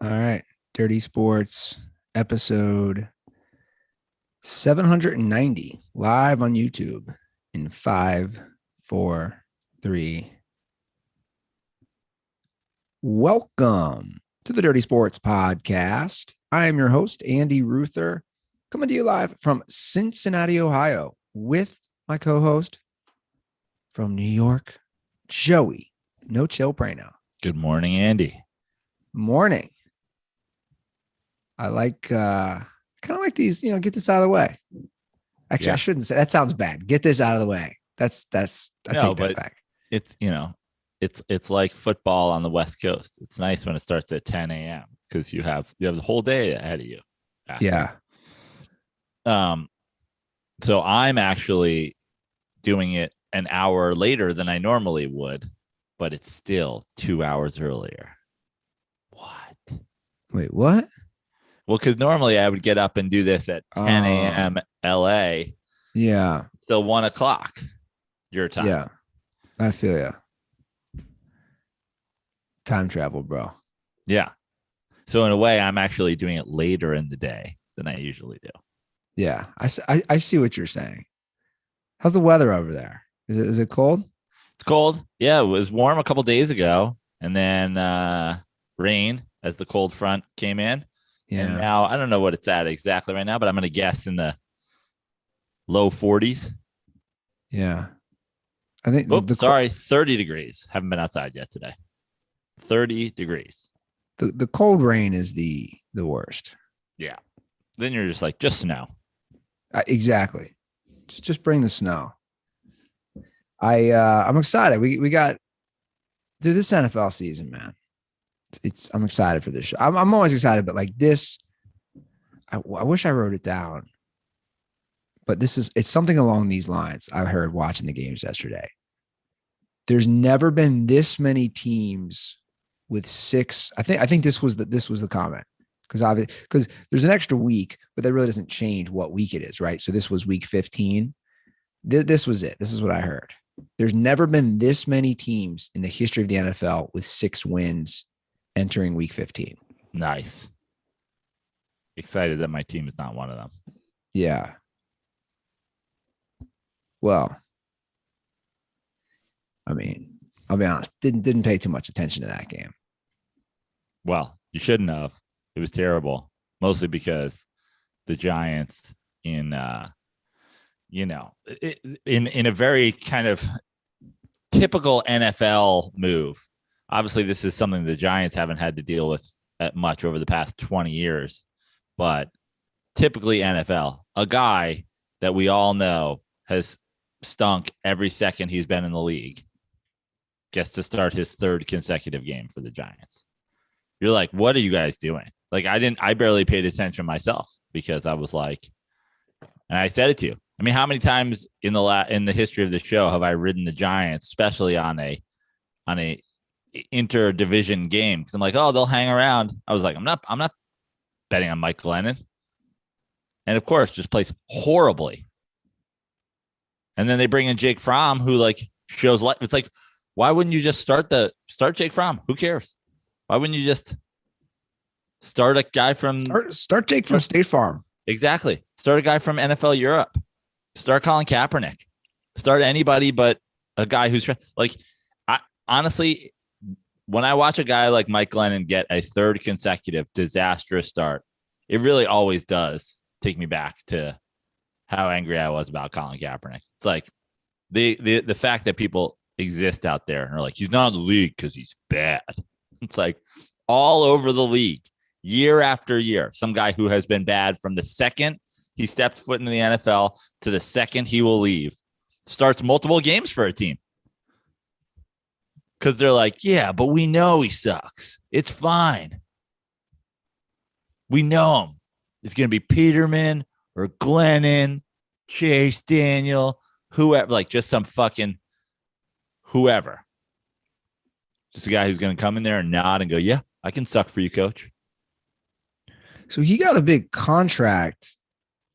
All right. Dirty Sports episode 790 live on YouTube in 5, 4, 3. Welcome to the Dirty Sports Podcast. I am your host, Andy Ruther, coming to you live from Cincinnati, Ohio, with my co-host from New York, Joey. No chill Prano. Good morning, Andy. Morning. I like kind of like these, get this out of the way. Actually, I shouldn't say that. Sounds bad. Get this out of the way. That's I take that back. It's it's like football on the West Coast. It's nice when it starts at 10 a.m. because you have the whole day ahead of you. Yeah. So I'm actually doing it an hour later than I normally would, but it's still 2 hours earlier. What? Wait, what? Well, because normally I would get up and do this at 10 a.m. LA. Yeah. Still 1 o'clock your time. Yeah. I feel you. Time travel, bro. Yeah. So in a way, I'm actually doing it later in the day than I usually do. Yeah. I see what you're saying. How's the weather over there? Is it cold? It's cold. Yeah. It was warm a couple days ago, and then rain as the cold front came in. Yeah. And now I don't know what it's at exactly right now, but I'm going to guess in the low 40s. Yeah. I think 30 degrees. Haven't been outside yet today. 30 degrees. The cold rain is the worst. Yeah. Then you're just like, just snow. Exactly. Just bring the snow. I'm excited. We got through this NFL season, man. I'm excited for this show. I'm always excited, but like this, I wish I wrote it down. But it's something along these lines. I heard watching the games yesterday. There's never been this many teams with 6. I think this was the comment because there's an extra week, but that really doesn't change what week it is, right? So this was week 15. This was it. This is what I heard. There's never been this many teams in the history of the NFL with 6 wins entering week 15. Nice. Excited that my team is not one of them. Yeah. Well, I mean, I'll be honest, didn't pay too much attention to that game. Well, you shouldn't have. It was terrible, mostly because the Giants in a very kind of typical NFL move. Obviously, this is something the Giants haven't had to deal with much over the past 20 years, but typically NFL, a guy that we all know has stunk every second he's been in the league, gets to start his 3rd consecutive game for the Giants. You're like, what are you guys doing? Like, I barely paid attention myself because I was like, and I said it to you. I mean, how many times in the history of the show have I ridden the Giants, especially on a interdivision game? Because I'm like, oh, they'll hang around. I was like, I'm not betting on Mike Glennon. And of course, just plays horribly. And then they bring in Jake Fromm, who like shows life. It's like, why wouldn't you just start Jake Fromm? Who cares? Why wouldn't you just start a guy from start Jake from State Farm? Exactly. Start a guy from NFL Europe. Start Colin Kaepernick. Start anybody but a guy who's like, honestly, when I watch a guy like Mike Glennon get a 3rd consecutive disastrous start, it really always does take me back to how angry I was about Colin Kaepernick. It's like the fact that people exist out there and are like, he's not in the league because he's bad. It's like all over the league, year after year, some guy who has been bad from the second he stepped foot into the NFL to the second he will leave, starts multiple games for a team. Because they're like, yeah, but we know he sucks. It's fine. We know him. It's going to be Peterman or Glennon, Chase Daniel, whoever, like just some fucking whoever. Just a guy who's going to come in there and nod and go, yeah, I can suck for you, coach. So he got a big contract.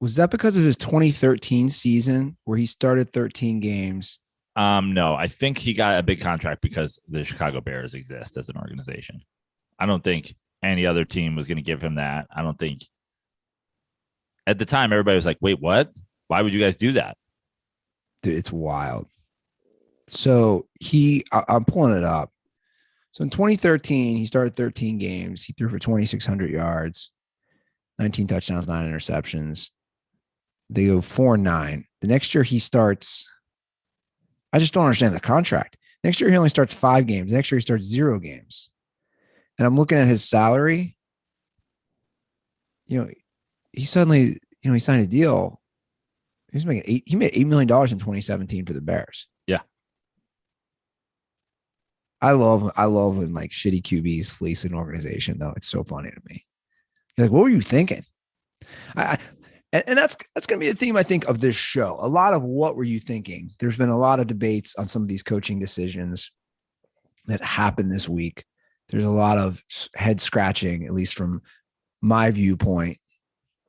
Was that because of his 2013 season where he started 13 games? No, I think he got a big contract because the Chicago Bears exist as an organization. I don't think any other team was going to give him that. I don't think at the time everybody was like, wait, what? Why would you guys do that? Dude, it's wild. So I'm pulling it up. So in 2013, he started 13 games. He threw for 2,600 yards, 19 touchdowns, 9 interceptions. They go 4-9. The next year he starts. I just don't understand the contract. Next year he only starts 5 games. Next year he starts 0 games. And I'm looking at his salary. He suddenly, he signed a deal. He made $8 million in 2017 for the Bears. Yeah. I love when like shitty QBs fleece an organization, though. It's so funny to me. You're like, what were you thinking? And that's going to be the theme, I think, of this show. A lot of what were you thinking? There's been a lot of debates on some of these coaching decisions that happened this week. There's a lot of head scratching, at least from my viewpoint.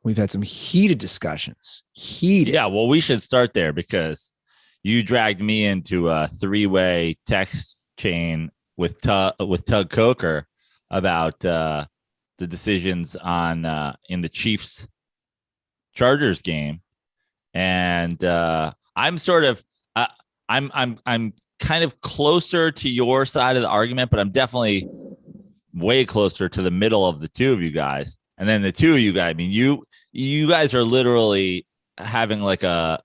We've had some heated discussions. Yeah, well, we should start there because you dragged me into a 3-way text chain with Tug Coker about the decisions on in the Chiefs Chargers game, and I'm sort of I'm kind of closer to your side of the argument, but I'm definitely way closer to the middle of the two of you guys. And then the two of you guys, I mean, you guys are literally having like a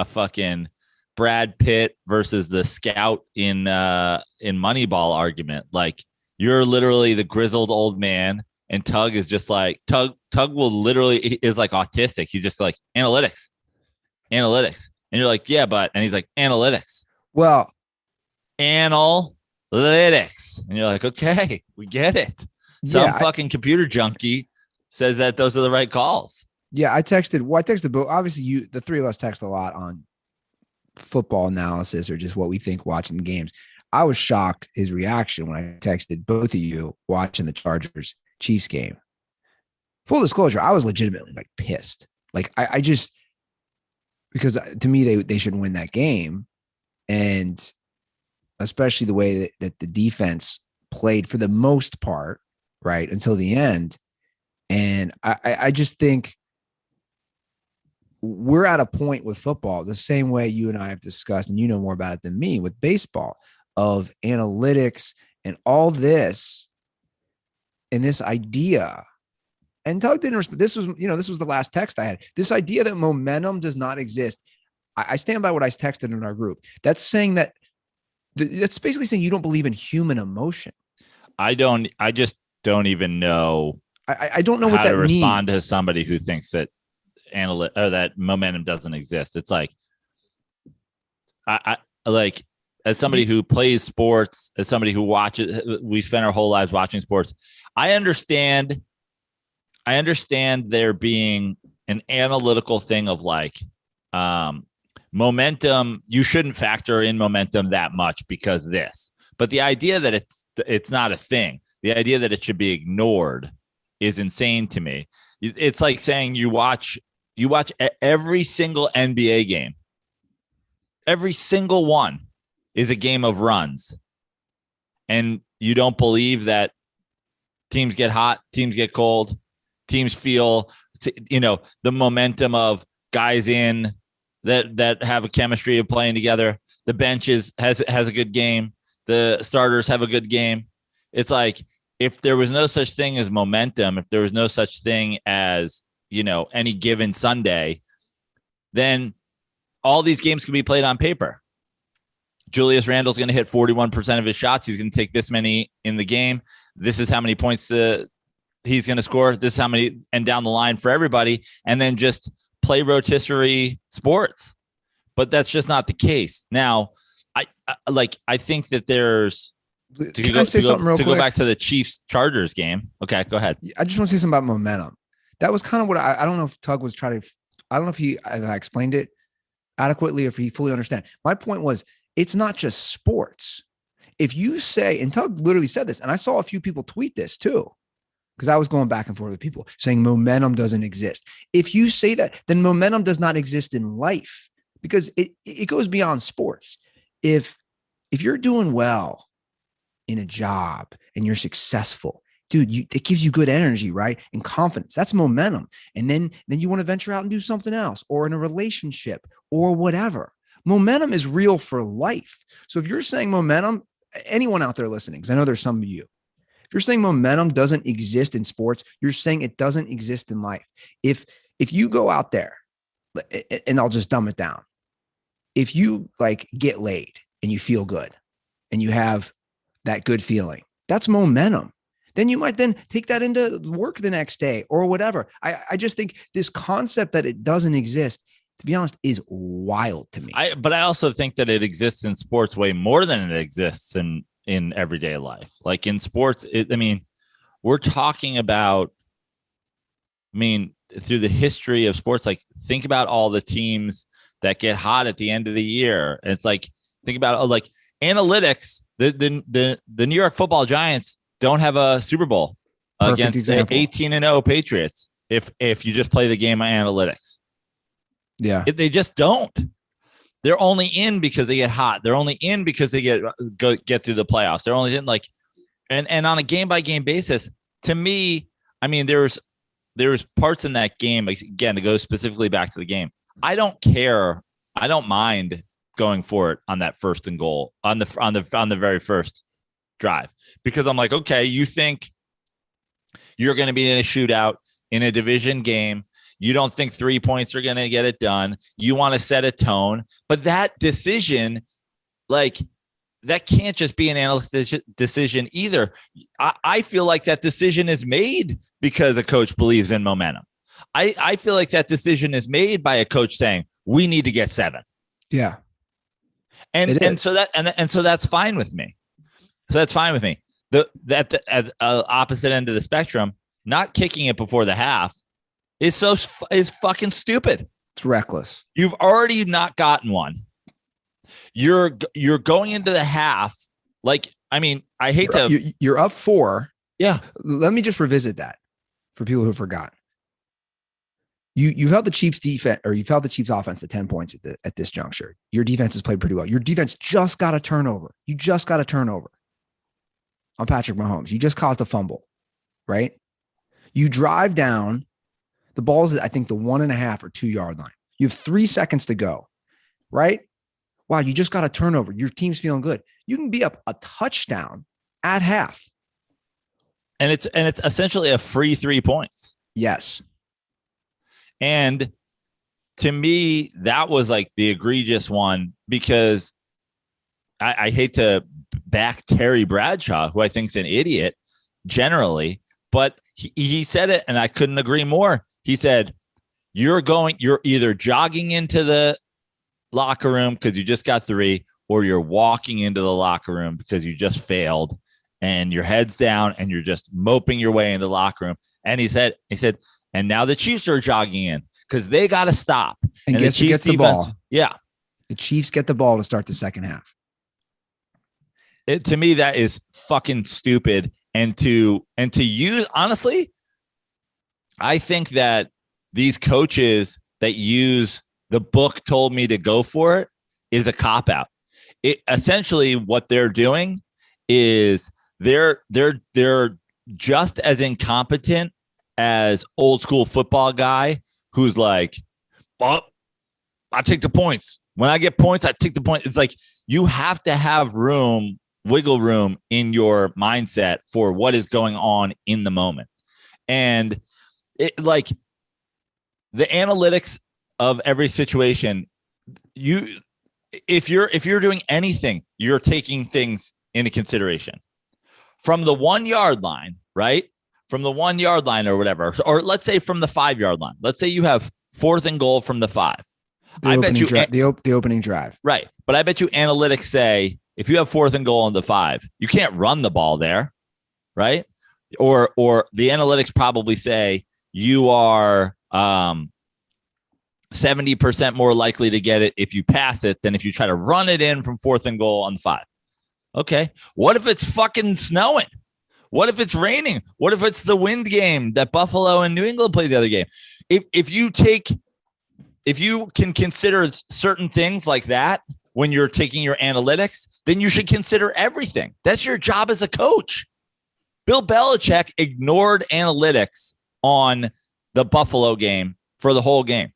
fucking Brad Pitt versus the scout in Moneyball argument. Like, you're literally the grizzled old man, and Tug is just like Tug will literally is like autistic. He's just like analytics. And you're like, yeah, and he's like analytics. Well, analytics. And you're like, okay, we get it. Some fucking computer junkie says that those are the right calls. Yeah, I texted both. Obviously, the three of us text a lot on football analysis or just what we think watching the games. I was shocked his reaction when I texted both of you watching the Chargers Chiefs game. Full disclosure, I was legitimately like pissed. Like I just, because to me they should win that game, and especially the way that the defense played for the most part, right, until the end. And I just think we're at a point with football, the same way you and I have discussed, and you know more about it than me, with baseball, of analytics and all this and this idea. And Tug didn't respond. This was the last text I had. This idea that momentum does not exist. I stand by what I texted in our group. That's saying that's basically saying you don't believe in human emotion. I just don't even know. I don't know what that means. Respond to somebody who thinks that that momentum doesn't exist. It's like, I like, as somebody who plays sports, as somebody who watches, we spend our whole lives watching sports. I understand there being an analytical thing of like, momentum. You shouldn't factor in momentum that much because this, but the idea that it's not a thing, the idea that it should be ignored is insane to me. It's like saying you watch every single NBA game. Every single one is a game of runs. And you don't believe that teams get hot, teams get cold, teams feel, the momentum of guys in that have a chemistry of playing together. The bench has a good game. The starters have a good game. It's like, if there was no such thing as momentum, if there was no such thing as, any given Sunday, then all these games can be played on paper. Julius Randle's going to hit 41% of his shots. He's going to take this many in the game. This is how many points he's going to score. This is how many, and down the line for everybody. And then just play rotisserie sports. But that's just not the case. Now, I think that there's, Can I say something real quick? Go back to the Chiefs Chargers game. Okay, go ahead. I just want to say something about momentum. That was kind of what I don't know if Tug was trying to, I don't know if I explained it adequately, if he fully understand. My point was, it's not just sports. If you say, and Tug literally said this, and I saw a few people tweet this too, because I was going back and forth with people saying momentum doesn't exist. If you say that, then momentum does not exist in life, because it goes beyond sports. If you're doing well in a job and you're successful, dude, it gives you good energy, right? And confidence. That's momentum. And then you want to venture out and do something else, or in a relationship or whatever. Momentum is real for life. So if you're saying momentum, anyone out there listening, because I know there's some of you, if you're saying momentum doesn't exist in sports, you're saying it doesn't exist in life. If you go out there, and I'll just dumb it down, if you like get laid and you feel good and you have that good feeling, that's momentum. Then you might then take that into work the next day or whatever. I just think this concept that it doesn't exist, to be honest, is wild to me. But I also think that it exists in sports way more than it exists in everyday life. Like in sports, we're talking about, through the history of sports, like think about all the teams that get hot at the end of the year. And it's like, think about like analytics. The New York Football Giants don't have a Super Bowl against 18-0 Patriots if you just play the game on analytics. Yeah. They just don't. They're only in because they get hot. They're only in because they get through the playoffs. They're only in like, and on a game by game basis, to me, there's parts in that game, again, to go specifically back to the game. I don't care. I don't mind going for it on that first and goal on the very first drive, because I'm like, okay, you think you're going to be in a shootout in a division game. You don't think 3 points are going to get it done. You want to set a tone, but that decision, like that can't just be an analyst decision either. I feel like that decision is made because a coach believes in momentum. I feel like that decision is made by a coach saying, we need to get 7. Yeah. And so that's fine with me. So that's fine with me. At the opposite end of the spectrum, not kicking it before the half is fucking stupid. It's reckless. You've already not gotten one. You're going into the half. Like, I hate you're up 4. Yeah. Let me just revisit that for people who forgot. You've held the Chiefs defense, or you've held the Chiefs offense to 10 points at this juncture. Your defense has played pretty well. Your defense just got a turnover. You just got a turnover on Patrick Mahomes. You just caused a fumble, right? You drive down. The ball's at, I think, the 1.5 or 2 yard line. You have 3 seconds to go, right? Wow, you just got a turnover. Your team's feeling good. You can be up a touchdown at half. And it's essentially a free 3 points. Yes. And to me, that was like the egregious one, because I hate to back Terry Bradshaw, who I think is an idiot generally, but he said it, and I couldn't agree more. He said, you're either jogging into the locker room because you just got 3, or you're walking into the locker room because you just failed and your head's down and you're just moping your way into the locker room. And he said, and now the Chiefs are jogging in because they got to stop. And guess who gets the ball? Yeah. The Chiefs get the ball to start the second half. To me, that is fucking stupid. And to use, honestly, I think that these coaches that use the book told me to go for it is a cop-out. Essentially what they're doing is they're just as incompetent as old school football guy who's like, well, I take the points. When I get points, I take the points. It's like you have to have wiggle room in your mindset for what is going on in the moment. And like the analytics of every situation, if you're doing anything, you're taking things into consideration from the 1 yard line, right? From the 1 yard line or whatever, or let's say from the 5 yard line. Let's say you have 4th and goal from the 5. The opening drive. Right. But I bet you analytics say if you have 4th and goal on the 5, you can't run the ball there. Right. Or the analytics probably say you are 70% more likely to get it if you pass it than if you try to run it in from 4th and goal on the 5. Okay. What if it's fucking snowing? What if it's raining? What if it's the wind game that Buffalo and New England played the other game? If you can consider certain things like that when you're taking your analytics, then you should consider everything. That's your job as a coach. Bill Belichick ignored analytics on the Buffalo game for the whole game.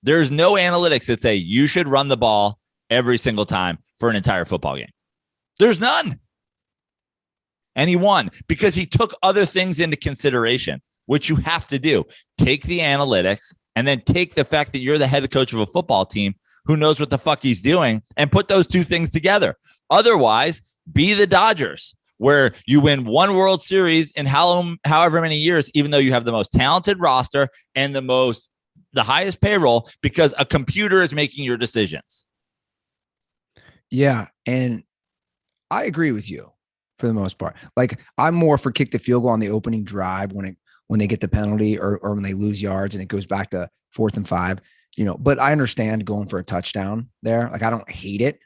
There's no analytics that say you should run the ball every single time for an entire football game. There's none. And he won because he took other things into consideration, which you have to do. Take the analytics and then take the fact that you're the head coach of a football team who knows what the fuck he's doing and put those two things together. Otherwise, be the Dodgers, where you win one World Series in however many years, even though you have the most talented roster and the highest payroll, because a computer is making your decisions. Yeah, and I agree with you for the most part. Like, I'm more for kick the field goal on the opening drive when they get the penalty or when they lose yards and it goes back to 4th and 5. But I understand going for a touchdown there. Like, I don't hate it.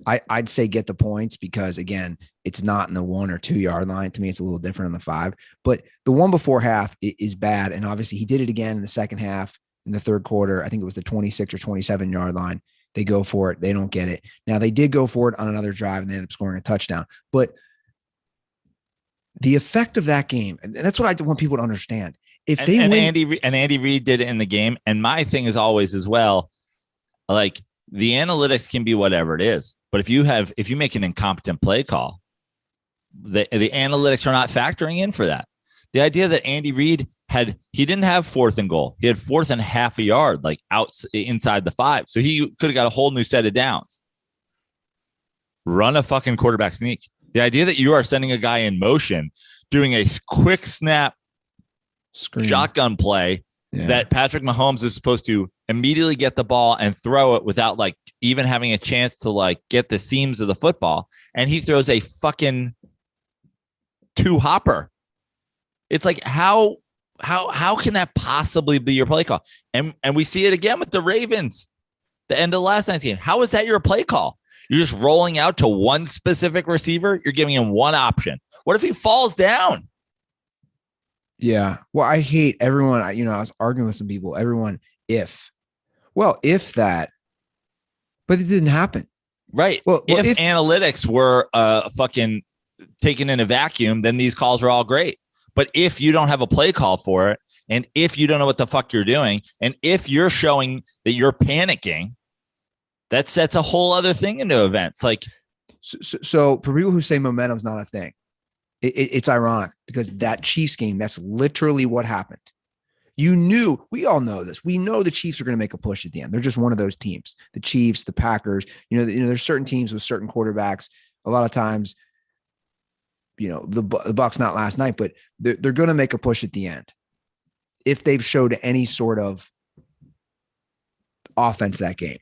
I'd say get the points because, again, it's not in the 1 or 2 yard line. To me, it's a little different on the 5. But the one before half is bad. And obviously he did it again in the second half in the third quarter. I think it was the 26 or 27 yard line. They go for it. They don't get it. Now, they did go for it on another drive and they ended up scoring a touchdown. But the effect of that game, and that's what I want people to understand. If they win, Andy Reid did it in the game. And my thing is always as well, like, the analytics can be whatever it is. But if you make an incompetent play call, the analytics are not factoring in for that. The idea that Andy Reid he didn't have 4th and goal. He had 4th and half a yard, like inside the 5. So he could have got a whole new set of downs. Run a fucking quarterback sneak. The idea that you are sending a guy in motion, doing a quick snap shotgun play that Patrick Mahomes is supposed to immediately get the ball and throw it without like even having a chance to like get the seams of the football. And he throws a fucking 2-hopper. It's like, how can that possibly be your play call? And we see it again with the Ravens, the end of the last night's game. How is that your play call? You're just rolling out to one specific receiver. You're giving him one option. What if he falls down? Yeah. Well, I hate everyone. I was arguing with some people. Everyone, if that, but it didn't happen. Right. Well, if analytics were fucking taken in a vacuum, then these calls are all great. But if you don't have a play call for it, and if you don't know what the fuck you're doing, and if you're showing that you're panicking, that sets a whole other thing into events. Like, so for people who say momentum's not a thing, it's ironic because that Chiefs game, that's literally what happened. We all know this. We know the Chiefs are going to make a push at the end. They're just one of those teams. The Chiefs, the Packers, there's certain teams with certain quarterbacks. A lot of times, the Bucs, not last night, but they're going to make a push at the end. If they've showed any sort of offense that game.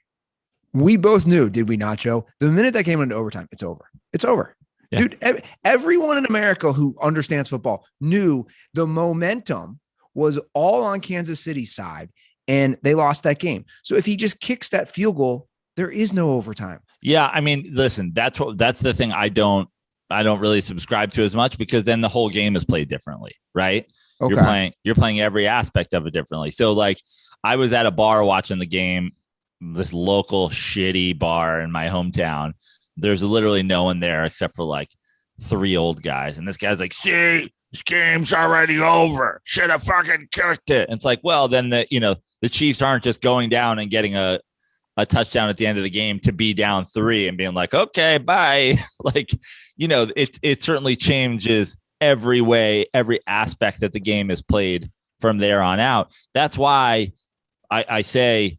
We both knew, did we not, Joe? The minute that came into overtime, it's over. It's over. Yeah. Dude, everyone in America who understands football knew the momentum was all on Kansas City's side, and they lost that game. So if he just kicks that field goal, there is no overtime. Yeah, I mean, listen, that's the thing I don't really subscribe to as much, because then the whole game is played differently, right? Okay. You're playing every aspect of it differently. So like, I was at a bar watching the game, this local shitty bar in my hometown. There's literally no one there except for like 3 old guys. And this guy's like, see, this game's already over. Should have fucking kicked it. And it's like, well, then the Chiefs aren't just going down and getting a touchdown at the end of the game to be down 3 and being like, okay, bye. Like, it certainly changes every aspect that the game is played from there on out. That's why I say,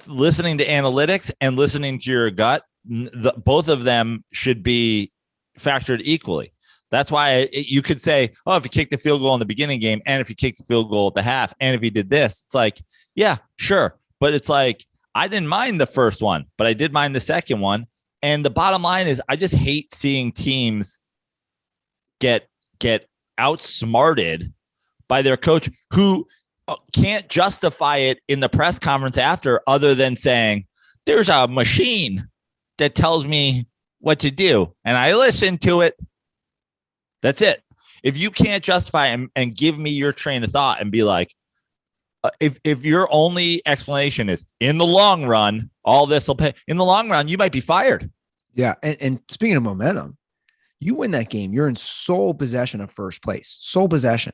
listening to analytics and listening to your gut, both of them should be factored equally. That's why you could say, oh, if you kick the field goal in the beginning game, and if you kick the field goal at the half, and if you did this, it's like, yeah, sure. But it's like, I didn't mind the first one, but I did mind the second one. And the bottom line is, I just hate seeing teams get outsmarted by their coach, who can't justify it in the press conference after, other than saying, there's a machine that tells me what to do, and I listen to it. That's it. If you can't justify and give me your train of thought and be like, if your only explanation is, in the long run, all this will pay, in the long run, you might be fired. Yeah. And speaking of momentum, You win that game, you're in sole possession of first place, sole possession.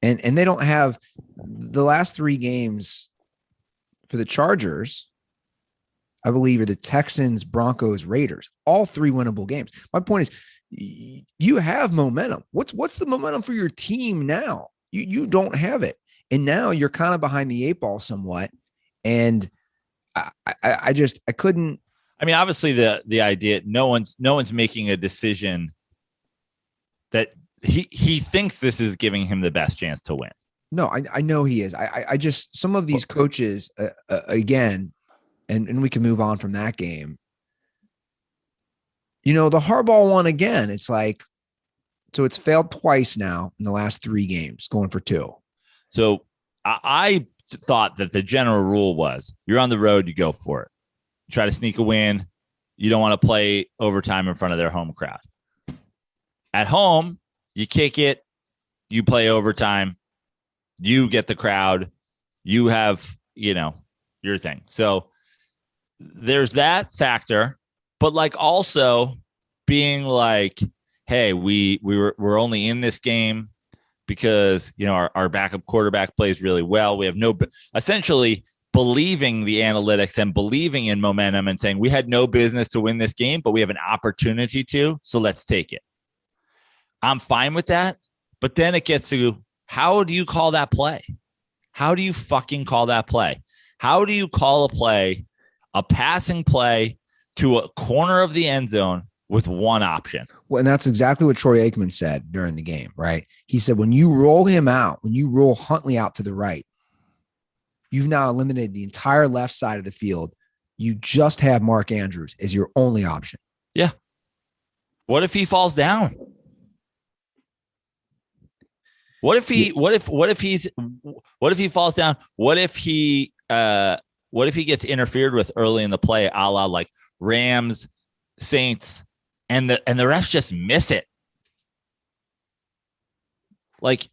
And they don't have the last 3 games for the Chargers, I believe, are the Texans, Broncos, Raiders, all 3 winnable games. My point is, you have momentum. What's the momentum for your team now? You don't have it. And now you're kind of behind the 8 ball somewhat. And I couldn't. I mean, obviously the idea, no one's making a decision that he thinks this is giving him the best chance to win. No, I know he is. I just, some of these coaches, again, and we can move on from that game. The Harbaugh one again, it's like, so it's failed twice now in the last 3 games, going for 2. So I thought that the general rule was you're on the road, you go for it. You try to sneak a win. You don't want to play overtime in front of their home crowd. At home, you kick it, you play overtime, you get the crowd, you have, your thing. So there's that factor, but like also being like, hey, we're only in this game because, our backup quarterback plays really well. We have essentially believing the analytics and believing in momentum and saying we had no business to win this game, but we have an opportunity to, so let's take it. I'm fine with that. But then it gets to, how do you call that play? How do you fucking call that play? How do you call a passing play to a corner of the end zone with one option? Well, and that's exactly what Troy Aikman said during the game, right? He said, when you roll him out, when you roll Huntley out to the right, you've now eliminated the entire left side of the field. You just have Mark Andrews as your only option. Yeah. What if he falls down? What if he falls down? What if he gets interfered with early in the play, a la like Rams, Saints, and the refs just miss it? Like,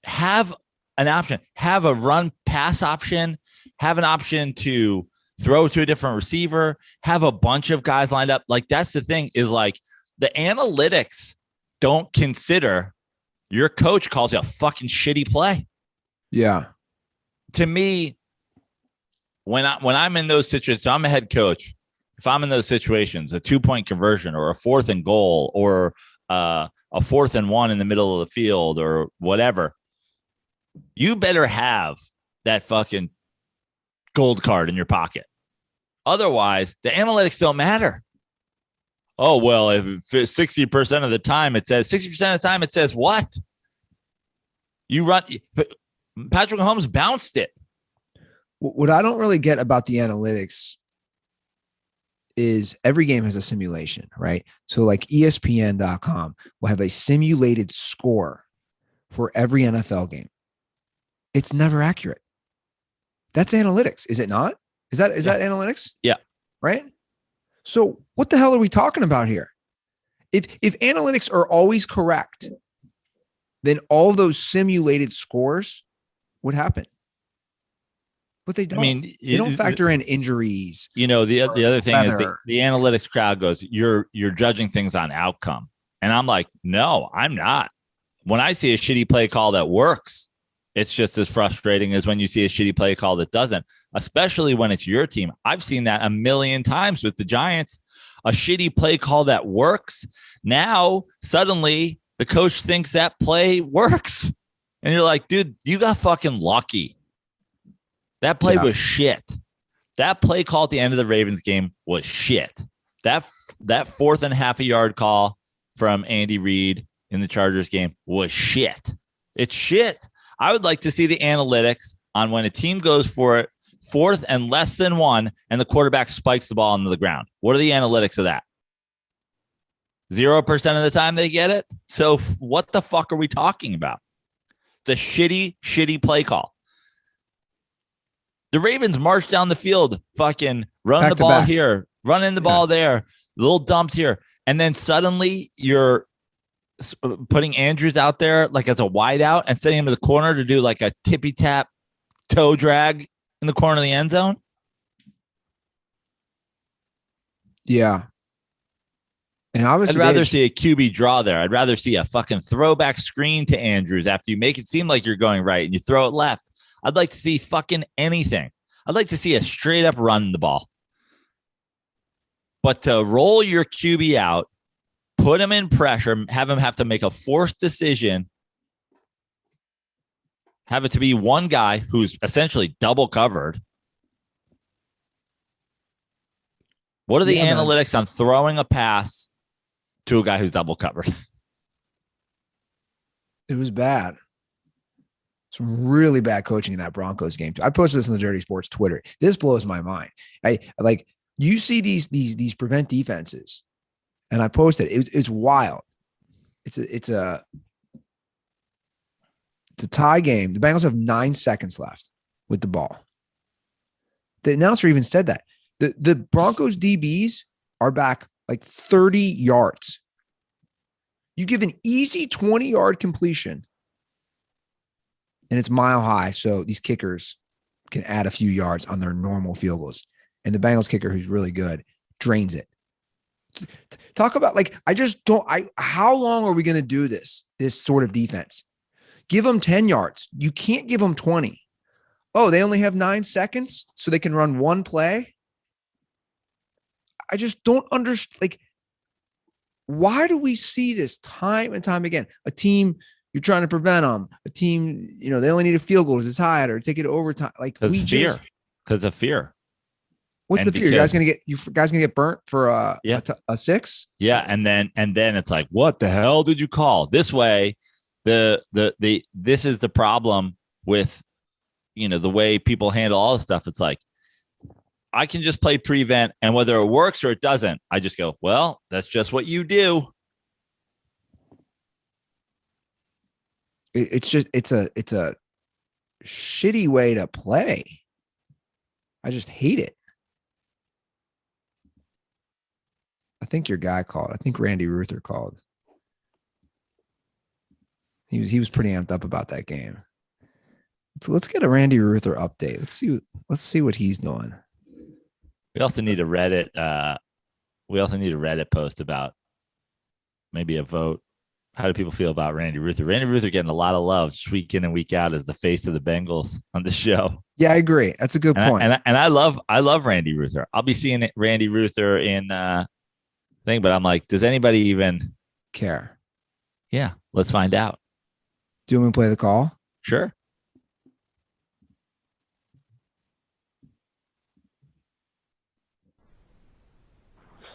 have an option, have a run pass option, have an option to throw to a different receiver, have a bunch of guys lined up. Like, that's the thing, is like the analytics don't consider your coach calls you a fucking shitty play. Yeah. To me, when I'm in those situations, so I'm a head coach. If I'm in those situations, a 2-point conversion or a 4th and goal or a 4th and 1 in the middle of the field or whatever, you better have that fucking gold card in your pocket. Otherwise, the analytics don't matter. Oh, well, if 60% of the time it says 60% of the time it says what? You run, Patrick Mahomes bounced it. What I don't really get about the analytics is every game has a simulation, right? So like ESPN.com will have a simulated score for every NFL game. It's never accurate. That's analytics, is it not? Is that analytics? Yeah. Right? So what the hell are we talking about here? If analytics are always correct, then all of those simulated scores would happen. But they don't. I mean, they don't factor in injuries. The other thing is the analytics crowd goes, you're judging things on outcome. And I'm like, no, I'm not. When I see a shitty play call that works, it's just as frustrating as when you see a shitty play call that doesn't, especially when it's your team. I've seen that a million times with the Giants. A shitty play call that works. Now, suddenly, the coach thinks that play works. And you're like, dude, you got fucking lucky. That play was shit. That play call at the end of the Ravens game was shit. That 4th and half a yard call from Andy Reid in the Chargers game was shit. It's shit. I would like to see the analytics on when a team goes for it, 4th and less than 1, and the quarterback spikes the ball into the ground. What are the analytics of that? 0% of the time they get it. So what the fuck are we talking about? It's a shitty play call. The Ravens march down the field, fucking run the ball here, running the ball there, little dumps here. And then suddenly you're putting Andrews out there like as a wideout and setting him to the corner to do like a tippy tap toe drag in the corner of the end zone. Yeah. And obviously, I'd rather see a QB draw there. I'd rather see a fucking throwback screen to Andrews after you make it seem like you're going right and you throw it left. I'd like to see fucking anything. I'd like to see a straight up run the ball. But to roll your QB out, put him in pressure, have him have to make a forced decision, have it to be one guy who's essentially double covered. What are the analytics on throwing a pass to a guy who's double covered? It was bad. Some really bad coaching in that Broncos game. I posted this on the Dirty Sports Twitter. This blows my mind. You see these prevent defenses, and I posted it's wild. It's a tie game. The Bengals have 9 seconds left with the ball. The announcer even said that the Broncos DBs are back like 30 yards. You give an easy 20-yard completion, and it's mile high, so these kickers can add a few yards on their normal field goals. And the Bengals kicker, who's really good, drains it. Talk about how long are we going to do this sort of defense? Give them 10 yards. You can't give them 20. Oh, they only have 9 seconds, so they can run one play. I just don't understand. Why do we see this time and time again? A team, you're trying to prevent them. A team, they only need a field goal. It's tied or take it to overtime. Because of fear. What's the fear? You guys gonna get burnt for a 6? Yeah, and then it's like, what the hell did you call? This way, this is the problem with the way people handle all this stuff. It's like, I can just play prevent, and whether it works or it doesn't, I just go, well, that's just what you do. It's a shitty way to play. I just hate it. I think your guy called. I think Randy Ruther called. He was pretty amped up about that game. Let's get a Randy Ruther update. Let's see what he's doing. We also need a Reddit. We also need a Reddit post about maybe a vote. How do people feel about Randy Ruther? Randy Ruther getting a lot of love week in and week out as the face of the Bengals on the show. Yeah, I agree. That's a good point. And I love Randy Ruther. I'll be seeing Randy Ruther in thing, but I'm like, does anybody even care? Yeah, let's find out. Do you want me to play the call? Sure.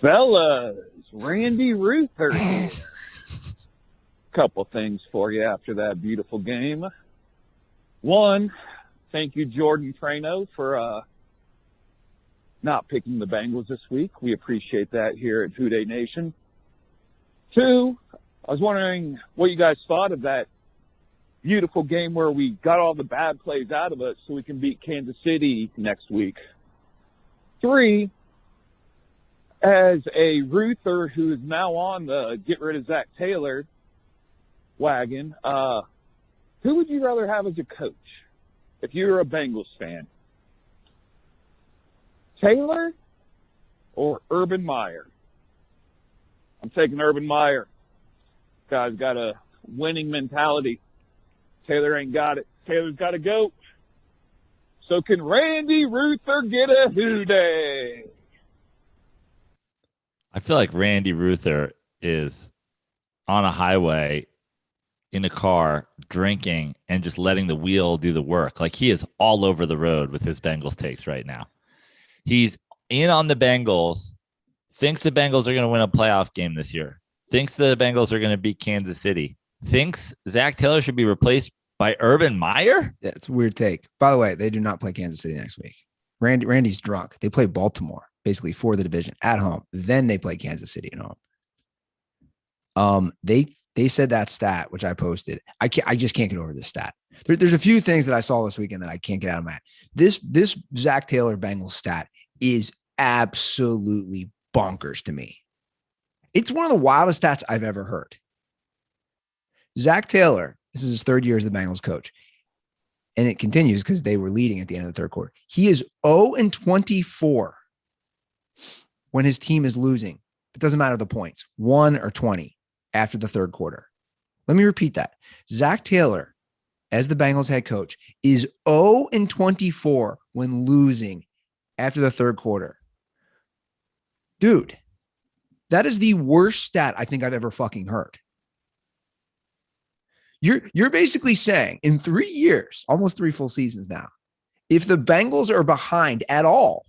Fellas, Randy Ruther here. Couple things for you after that beautiful game. One, thank you, Jordan Trano, for not picking the Bengals this week. We appreciate that here at Houday Nation. Two, I was wondering what you guys thought of that beautiful game where we got all the bad plays out of us so we can beat Kansas City next week. Three, as a Ruther who is now on the get rid of Zach Taylor wagon, who would you rather have as a coach if you were a Bengals fan? Taylor or Urban Meyer? I'm taking Urban Meyer. Guy's got a winning mentality. Taylor ain't got it. Taylor's got to go. So can Randy Ruther get a Houday? I feel like Randy Ruther is on a highway in a car drinking and just letting the wheel do the work. Like he is all over the road with his Bengals takes right now. He's in on the Bengals, thinks the Bengals are going to win a playoff game this year, thinks the Bengals are going to beat Kansas City, thinks Zach Taylor should be replaced by Urban Meyer. Yeah, it's a weird take. By the way, they do not play Kansas City next week. Randy's drunk. They play Baltimore, basically for the division at home. Then they play Kansas City at home. They said that stat, which I posted. I just can't get over this stat. There's a few things that I saw this weekend that I can't get out of my head. This Zach Taylor Bengals stat is absolutely bonkers to me. It's one of the wildest stats I've ever heard. Zach Taylor, this is his 3rd year as the Bengals coach. And it continues because they were leading at the end of the 3rd quarter. He is 0-24 when his team is losing It doesn't matter the points, 1 or 20 after the third quarter. Let me repeat that. Zach Taylor, as the Bengals head coach, is 0-24 when losing after the third quarter. Dude, that is the worst stat I think I've ever fucking heard. You're basically saying in 3 years, almost 3 full seasons now, if the Bengals are behind at all,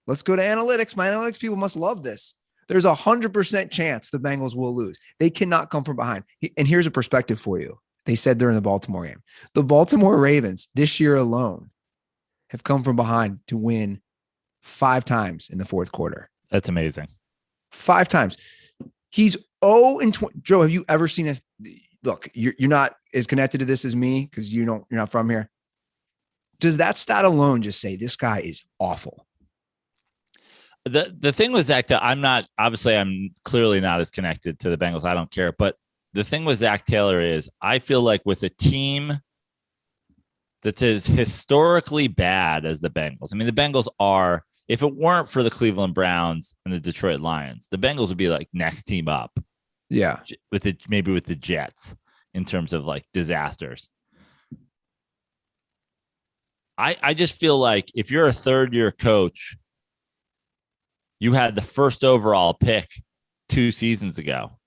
let's go to analytics. My analytics people must love this. There's 100% chance the Bengals will lose. They cannot come from behind. And here's a perspective for you. They said during the Baltimore game, the Baltimore Ravens this year alone have come from behind to win 5 times in the fourth quarter. That's amazing. 5 times. He's 0-20. Joe, have you ever seen a look? You're not as connected to this as me because you're not from here. Does that stat alone just say this guy is awful? The thing with Zach, I'm clearly not as connected to the Bengals. I don't care. But the thing with Zach Taylor is I feel like with a team that's as historically bad as the Bengals. I mean, the Bengals are, if it weren't for the Cleveland Browns and the Detroit Lions, the Bengals would be like next team up. Yeah. Maybe with the Jets in terms of like disasters. I just feel like if you're a third-year coach, you had the first overall pick 2 seasons ago.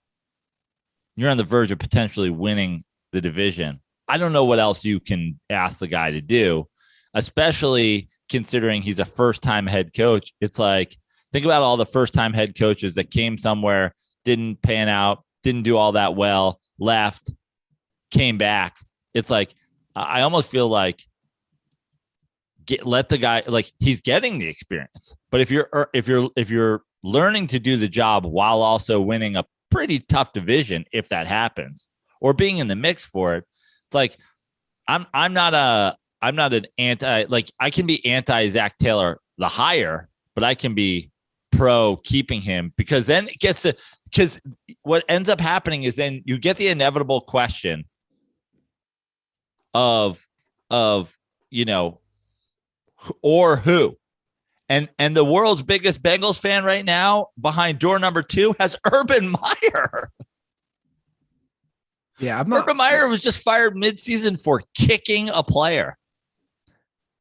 You're on the verge of potentially winning the division. I don't know what else you can ask the guy to do, especially considering he's a first-time head coach. It's like, think about all the first-time head coaches that came somewhere, didn't pan out, didn't do all that well, left, came back. It's like, I almost feel like let the guy, like, he's getting the experience. But if you're learning to do the job while also winning a pretty tough division, if that happens, or being in the mix for it, it's like I'm not an anti, like, I can be anti Zach Taylor the hire, but I can be pro keeping him, because then it gets to, because what ends up happening is then you get the inevitable question of or who. And the world's biggest Bengals fan right now behind door number 2 has Urban Meyer. Yeah, Urban Meyer was just fired midseason for kicking a player.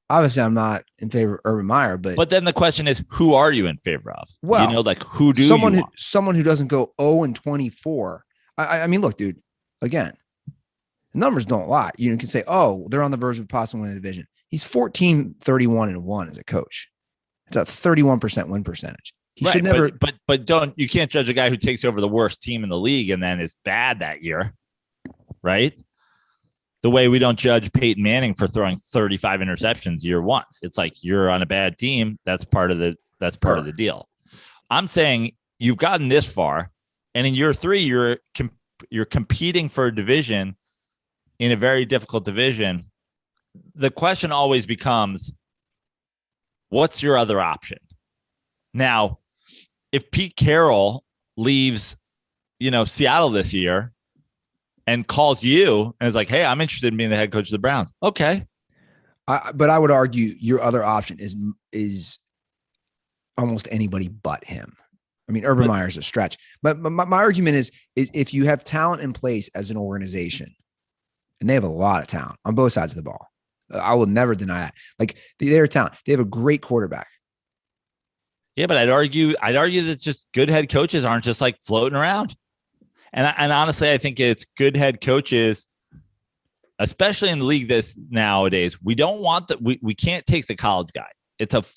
Obviously, I'm not in favor of Urban Meyer, but then the question is, who are you in favor of? Well, like, who do someone you who, want? someone who doesn't go 0-24. I mean, look, dude. Again, the numbers don't lie. You can say, oh, they're on the verge of possibly winning the division. He's 14-31-1 as a coach. It's a 31% win percentage. He should never. But you can't judge a guy who takes over the worst team in the league and then is bad that year, right? The way we don't judge Peyton Manning for throwing 35 interceptions year 1. It's like, you're on a bad team. That's part of the deal. I'm saying you've gotten this far, and in year 3, you're competing for a division in a very difficult division. The question always becomes, what's your other option? Now, if Pete Carroll leaves, Seattle this year and calls you and is like, hey, I'm interested in being the head coach of the Browns. Okay. But I would argue your other option is almost anybody but him. I mean, Urban Meyer is a stretch, but my argument is if you have talent in place as an organization, and they have a lot of talent on both sides of the ball, I will never deny that. Like, they're talent. They have a great quarterback. Yeah, but I'd argue that just good head coaches aren't just like floating around. And honestly, I think it's good head coaches, especially in the league this nowadays. We don't want that. We can't take the college guy.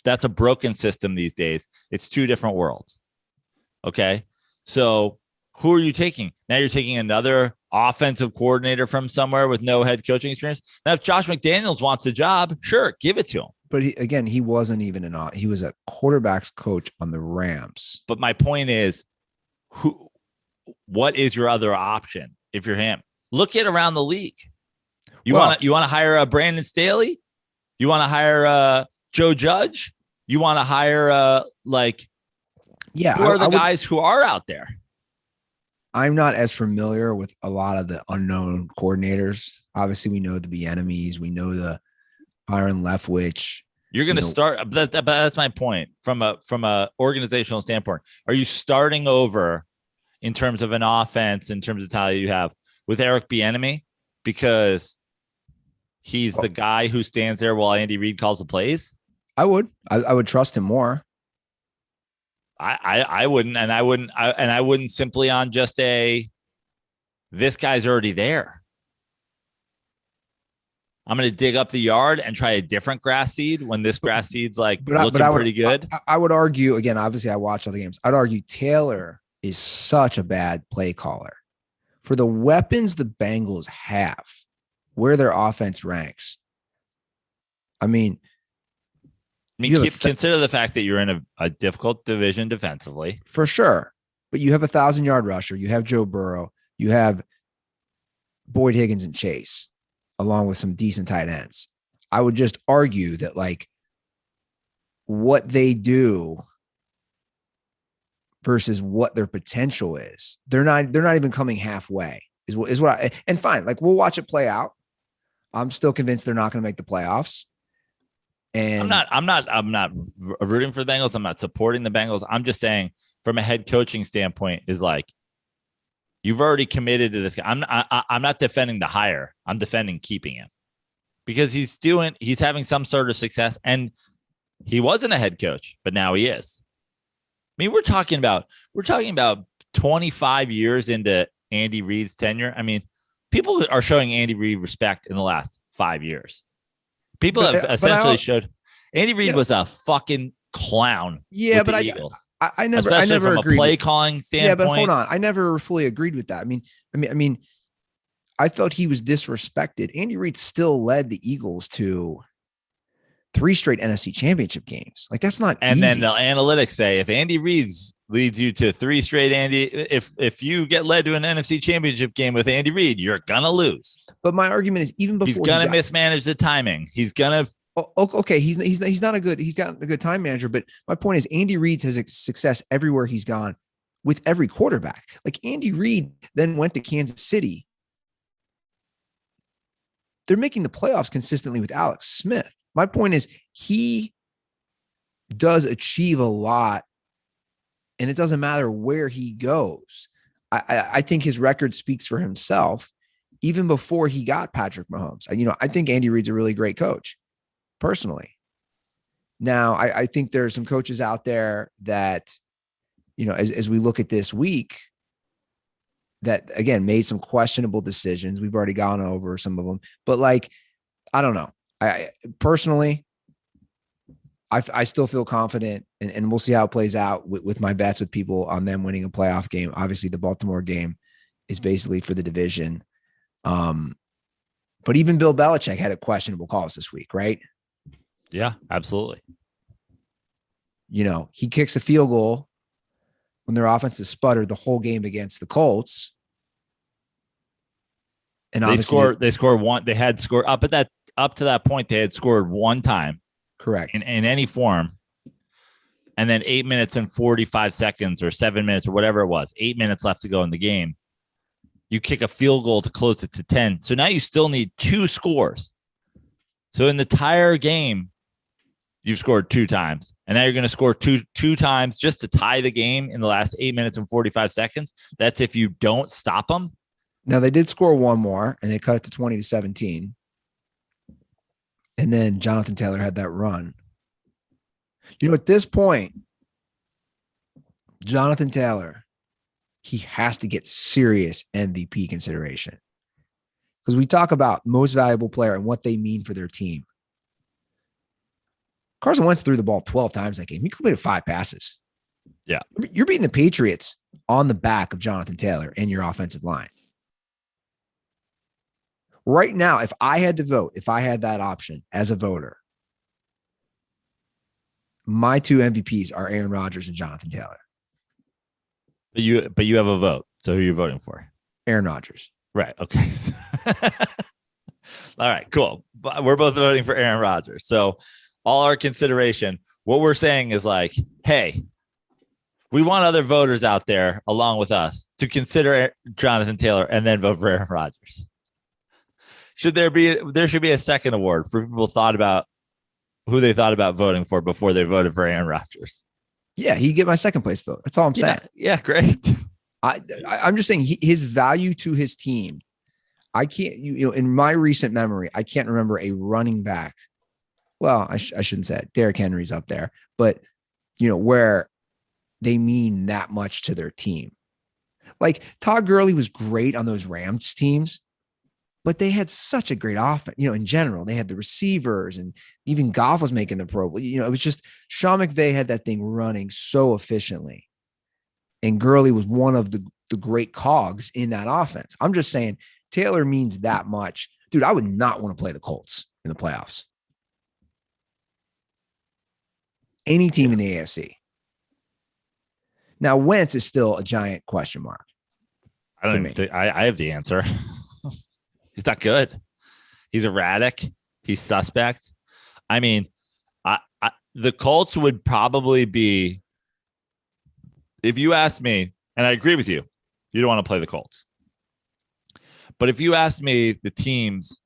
That's a broken system these days. It's 2 different worlds. Okay. So who are you taking? Now you're taking another offensive coordinator from somewhere with no head coaching experience. Now, if Josh McDaniels wants a job, sure, give it to him. But he wasn't even he was a quarterback's coach on the Rams. But my point is, what is your other option if you're him? Look at around the league. You want to hire a Brandon Staley? You want to hire Joe Judge? You want to hire who are the guys who are out there? I'm not as familiar with a lot of the unknown coordinators. Obviously, we know the Bieniemys. We know the Byron Leftwich. You're going to start. But that's my point from a organizational standpoint. Are you starting over in terms of an offense, in terms of talent you have with Eric Bieniemy because he's the guy who stands there while Andy Reid calls the plays? I would trust him more. I wouldn't, and I wouldn't simply on just this guy's already there. I'm going to dig up the yard and try a different grass seed when this grass seed's pretty good. I would argue, again, obviously I watch all the games. I'd argue Taylor is such a bad play caller. For the weapons the Bengals have, where their offense ranks. Consider the fact that you're in a difficult division defensively. For sure. But you have a 1,000-yard rusher. You have Joe Burrow. You have Boyd Higgins and Chase, along with some decent tight ends. I would just argue that what they do versus what their potential is, they're not even coming halfway is what I, and fine. We'll watch it play out. I'm still convinced they're not going to make the playoffs. And I'm not rooting for the Bengals. I'm not supporting the Bengals. I'm just saying from a head coaching standpoint is you've already committed to this guy. I'm not defending the hire. I'm defending keeping him because he's having some sort of success, and he wasn't a head coach, but now he is. We're talking about 25 years into Andy Reid's tenure. People are showing Andy Reid respect in the last 5 years. People have essentially showed Andy Reid was a fucking clown. Yeah, but Eagles. I never from agreed a play calling standpoint. Yeah, but hold on. I never fully agreed with that. I felt he was disrespected. Andy Reid still led the Eagles to 3 straight NFC championship games. That's not and easy. Then the analytics say if Andy Reid leads you to 3 straight if you get led to an NFC championship game with Andy Reid, you're gonna lose. But my argument is even before he's gonna mismanage the timing. He's gonna okay. He's not he's got a good time manager, but my point is Andy Reid has success everywhere he's gone with every quarterback. Andy Reid then went to Kansas City. They're making the playoffs consistently with Alex Smith. My point is he does achieve a lot, and it doesn't matter where he goes. I think his record speaks for himself even before he got Patrick Mahomes. I think Andy Reid's a really great coach personally. Now, I think there are some coaches out there that, as we look at this week, that again made some questionable decisions. We've already gone over some of them, but I don't know. I personally, I still feel confident, and we'll see how it plays out with my bets with people on them winning a playoff game. Obviously, the Baltimore game is basically for the division. But even Bill Belichick had a questionable calls this week, right? Yeah, absolutely. He kicks a field goal when their offense has sputtered the whole game against the Colts. And they scored one. They had scored up to that point. They had scored one time. Correct. In any form. And then 8 minutes and 45 seconds or 7 minutes or whatever it was, 8 minutes left to go in the game. You kick a field goal to close it to 10. So now you still need 2 scores. So in the entire game, you've scored 2 times. And now you're going to score two times just to tie the game in the last 8 minutes and 45 seconds. That's if you don't stop them. Now they did score one more, and they cut it to 20-17. And then Jonathan Taylor had that run. At this point, Jonathan Taylor, he has to get serious MVP consideration. Because we talk about most valuable player and what they mean for their team. Carson Wentz threw the ball 12 times that game. He completed 5 passes. Yeah. You're beating the Patriots on the back of Jonathan Taylor and your offensive line. Right now, if I had to vote, if I had that option as a voter, my 2 MVPs are Aaron Rodgers and Jonathan Taylor. But you have a vote. So who are you voting for? Aaron Rodgers. Right. Okay. All right, cool. But we're both voting for Aaron Rodgers. So all our consideration, what we're saying is hey, we want other voters out there along with us to consider Jonathan Taylor and then vote for Aaron Rodgers. There should be a second award for people thought about who they thought about voting for before they voted for Aaron Rodgers. Yeah, he'd get my second place vote. That's all I'm saying. Yeah, great. I'm just saying his value to his team. I can't, you know, in my recent memory, I can't remember a running back. Well, I shouldn't say it. Derrick Henry's up there, but you know, where they mean that much to their team. Like Todd Gurley was great on those Rams teams, but they had such a great offense. You know, in general, they had the receivers, and even Goff was making the Pro Bowl. You know, it was just Sean McVay had that thing running so efficiently, and Gurley was one of the great cogs in that offense. I'm just saying Taylor means that much. Dude, I would not want to play the Colts in the playoffs. Any team in the AFC. Now, Wentz is still a giant question mark. I don't even think I have the answer. He's not good. He's erratic. He's suspect. I mean, the Colts would probably be, if you asked me, and I agree with you, you don't want to play the Colts. But if you asked me the teams,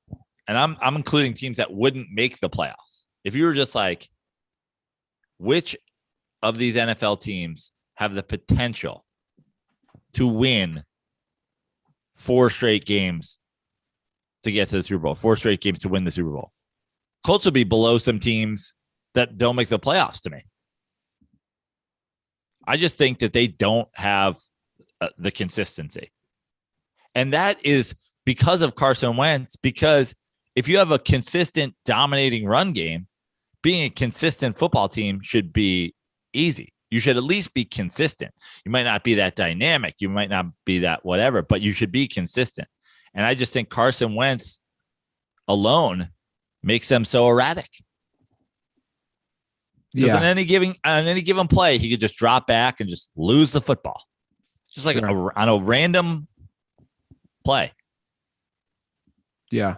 and I'm including teams that wouldn't make the playoffs. If you were just like, which of these NFL teams have the potential to win 4 straight games to get to the Super Bowl, 4 straight games to win the Super Bowl? Colts will be below some teams that don't make the playoffs to me. I just think that they don't have the consistency. And that is because of Carson Wentz, because if you have a consistent dominating run game, being a consistent football team should be easy. You should at least be consistent. You might not be that dynamic. You might not be that whatever, but you should be consistent. And I just think Carson Wentz alone makes them so erratic. Because on any given play, he could just drop back and just lose the football. Just like on a random play. Yeah.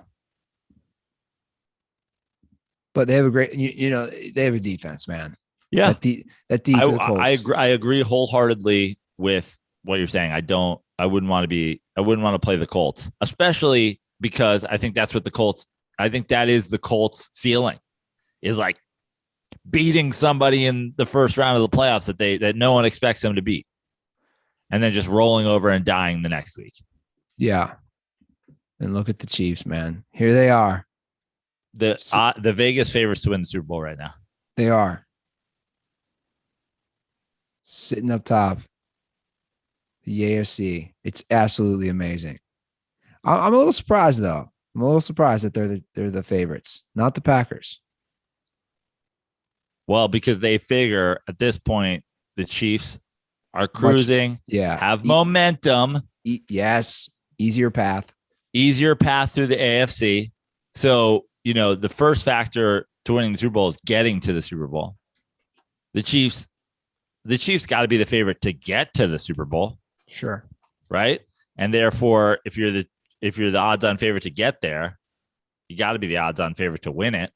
But they have a great, you know, they have a defense, man. Yeah. That deep. I agree wholeheartedly with what you're saying. I wouldn't want to play the Colts, especially because I think that's what I think that is the Colts ceiling, is like beating somebody in the first round of the playoffs that no one expects them to beat, and then just rolling over and dying the next week. Yeah. And look at the Chiefs, man. Here they are. The Vegas favorites to win the Super Bowl right now. They are. Sitting up top. The AFC. It's absolutely amazing. I'm a little surprised, though. I'm a little surprised that they're the favorites, not the Packers. Well, because they figure at this point the Chiefs are cruising, have momentum. Yes, easier path through the AFC. So, you know, the first factor to winning the Super Bowl is getting to the Super Bowl. The Chiefs got to be the favorite to get to the Super Bowl. Sure. Right? And therefore, if you're the odds-on favorite to get there, you got to be the odds-on favorite to win it.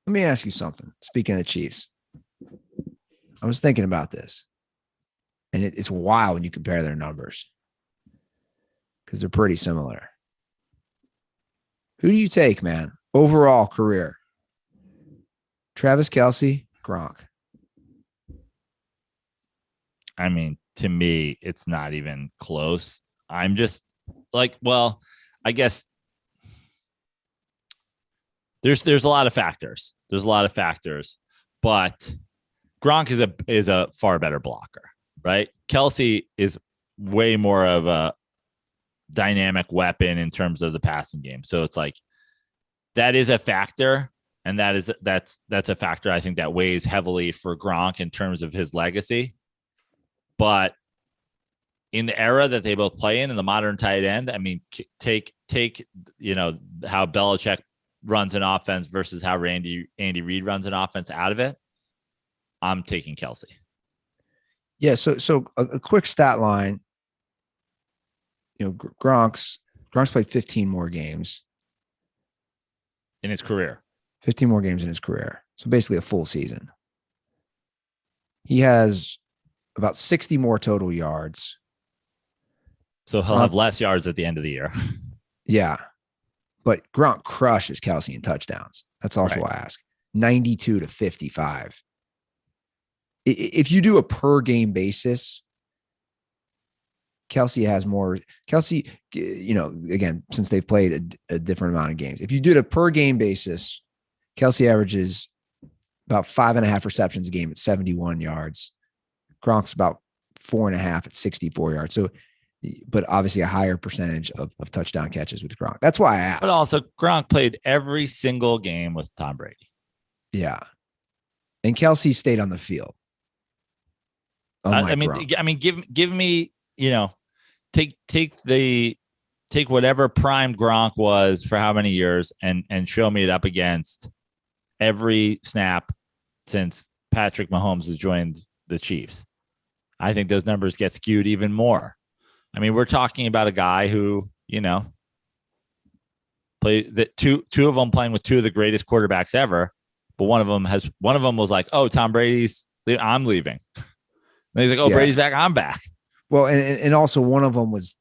Let me ask you something. Speaking of the Chiefs, I was thinking about this, and it's wild when you compare their numbers because they're pretty similar. Who do you take, man? Overall career. Travis Kelce, Gronk. I mean, to me, it's not even close. I'm just like, well, I guess there's a lot of factors. But Gronk is a far better blocker, right? Kelce is way more of a dynamic weapon in terms of the passing game. So it's like that is a factor, and that's a factor I think that weighs heavily for Gronk in terms of his legacy. But in the era that they both play in the modern tight end, I mean, take you know how Belichick runs an offense versus how Andy Reid runs an offense out of it. I'm taking Kelce. Yeah. So a quick stat line. You know, Gronk's played 15 more games in his career. 15 more games in his career. So basically a full season. He has about 60 more total yards. So he'll have less yards at the end of the year. Yeah. But Gronk crushes Kelce in touchdowns. That's also why I ask. 92 to 55. If you do a per game basis, Kelce has more. Kelce, again, since they've played a different amount of games, if you do it a per game basis, Kelce averages about 5.5 receptions a game at 71 yards. Gronk's about 4.5 at 64 yards. So, but obviously a higher percentage of touchdown catches with Gronk. That's why I asked. But also Gronk played every single game with Tom Brady. Yeah. And Kelce stayed on the field. I mean, give me, take whatever prime Gronk was for how many years and show me it up against every snap since Patrick Mahomes has joined the Chiefs. I think those numbers get skewed even more. I mean, we're talking about a guy who, played that two of them playing with two of the greatest quarterbacks ever, but one of them was like, oh, Tom Brady's, I'm leaving. And he's like, oh, Brady's back, I'm back. Well, and also one of them was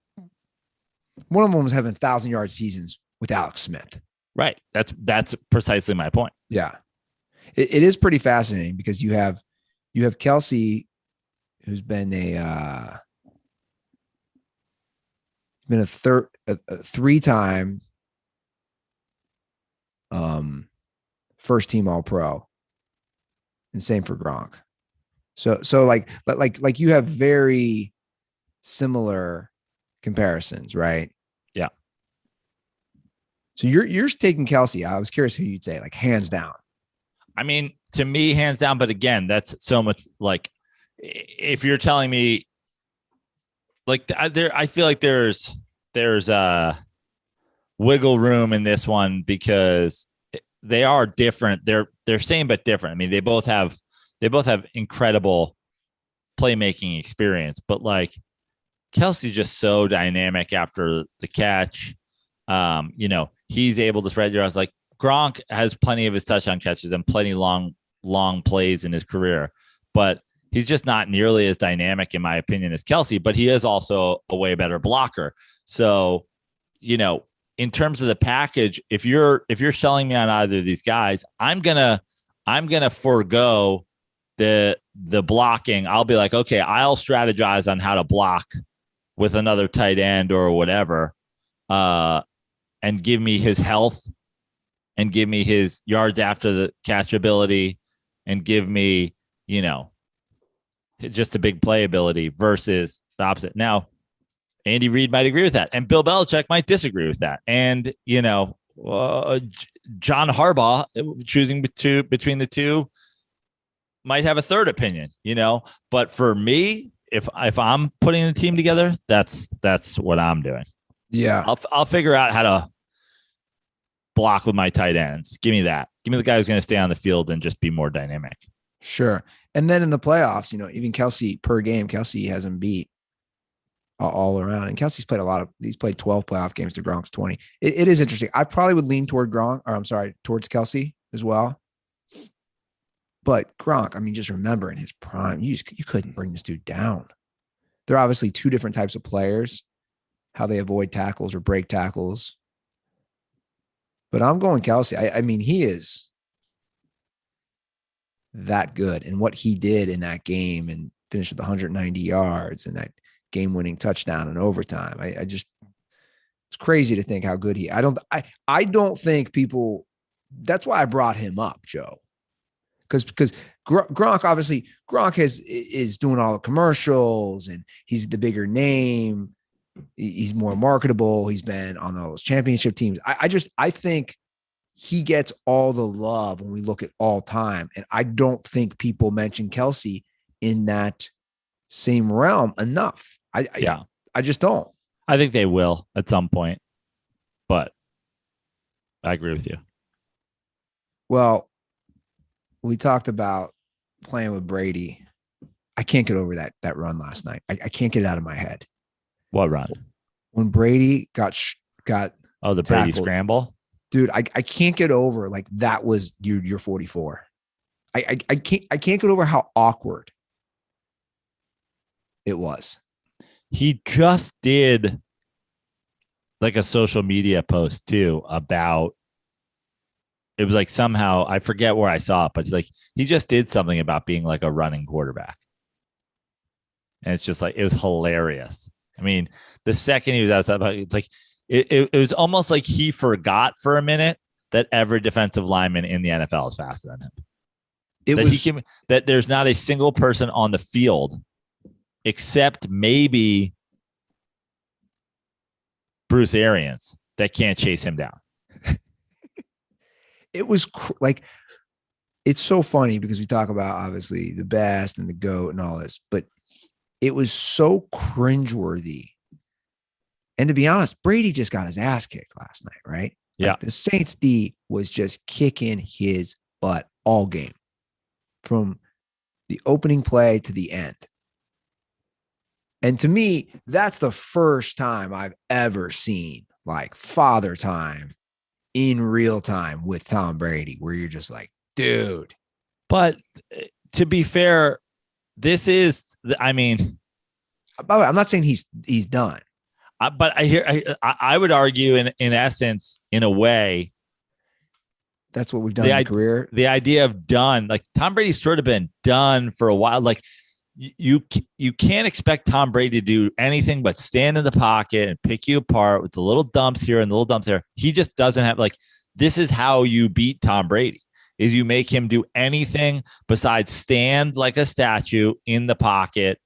having 1,000-yard seasons with Alex Smith. Right. That's precisely my point. Yeah. It is pretty fascinating because you have Kelce, who's been a three-time first team All-Pro, and same for Gronk. So like you have very similar comparisons, right? Yeah. So you're taking Kelce. I was curious who you'd say, like, hands down. I mean, to me, hands down. But again, that's so much like if you're telling me like I feel like there's wiggle room in this one because they are different. They're same but different. I mean, they both have incredible playmaking experience, but like Kelce's just so dynamic after the catch. He's able to spread yards. Like Gronk has plenty of his touchdown catches and plenty long plays in his career, but he's just not nearly as dynamic, in my opinion, as Kelce, but he is also a way better blocker. So, in terms of the package, if you're selling me on either of these guys, I'm gonna forego the blocking. I'll be like, okay, I'll strategize on how to block with another tight end or whatever, and give me his health and give me his yards after the catch ability and give me, just a big play ability versus the opposite. Now, Andy Reid might agree with that, and Bill Belichick might disagree with that. And, John Harbaugh choosing between the two might have a third opinion, but for me, if I'm putting the team together, that's what I'm doing. Yeah. I'll figure out how to block with my tight ends. Give me that. Give me the guy who's going to stay on the field and just be more dynamic. Sure. And then in the playoffs, even Kelce per game, Kelce has him beat all around. And Kelce's played he's played 12 playoff games to Gronk's 20. It is interesting. I probably would lean towards Kelce as well. But Gronk, I mean, just remember in his prime, you couldn't bring this dude down. They're obviously two different types of players, how they avoid tackles or break tackles. But I'm going Kelce. I mean, he is that good. And what he did in that game and finished with 190 yards and that game-winning touchdown in overtime. It's crazy to think how good I don't think people, that's why I brought him up, Joe. Because Gronk, obviously, is doing all the commercials and he's the bigger name. He's more marketable. He's been on all those championship teams. I think he gets all the love when we look at all time. And I don't think people mention Kelce in that same realm enough. I just don't. I think they will at some point, but I agree with you. Well, we talked about playing with Brady. I can't get over that run last night. I can't get it out of my head. What run? When Brady got the tackled. Brady scramble? Dude, I can't get over, like, that was your 44. I can't get over how awkward it was. He just did like a social media post too about, it was like somehow, I forget where I saw it, but like he just did something about being like a running quarterback. And it's just like, it was hilarious. I mean, the second he was outside, it's like, it was almost like he forgot for a minute that every defensive lineman in the NFL is faster than him. That there's not a single person on the field except maybe Bruce Arians that can't chase him down. It was like, it's so funny because we talk about obviously the best and the GOAT and all this, but it was so cringeworthy. And to be honest, Brady just got his ass kicked last night, right? Yeah. Like the Saints D was just kicking his butt all game from the opening play to the end. And to me, that's the first time I've ever seen like father time in real time with Tom Brady, where you're just like, dude. But to be fair, this is, I mean, by the way, I'm not saying he's done. But I would argue in essence, in a way, that's what we've done in career. The idea of done, like Tom Brady's sort of been done for a while. Like you can't expect Tom Brady to do anything but stand in the pocket and pick you apart with the little dumps here and the little dumps there. He just doesn't have, like, this is how you beat Tom Brady, is you make him do anything besides stand like a statue in the pocket.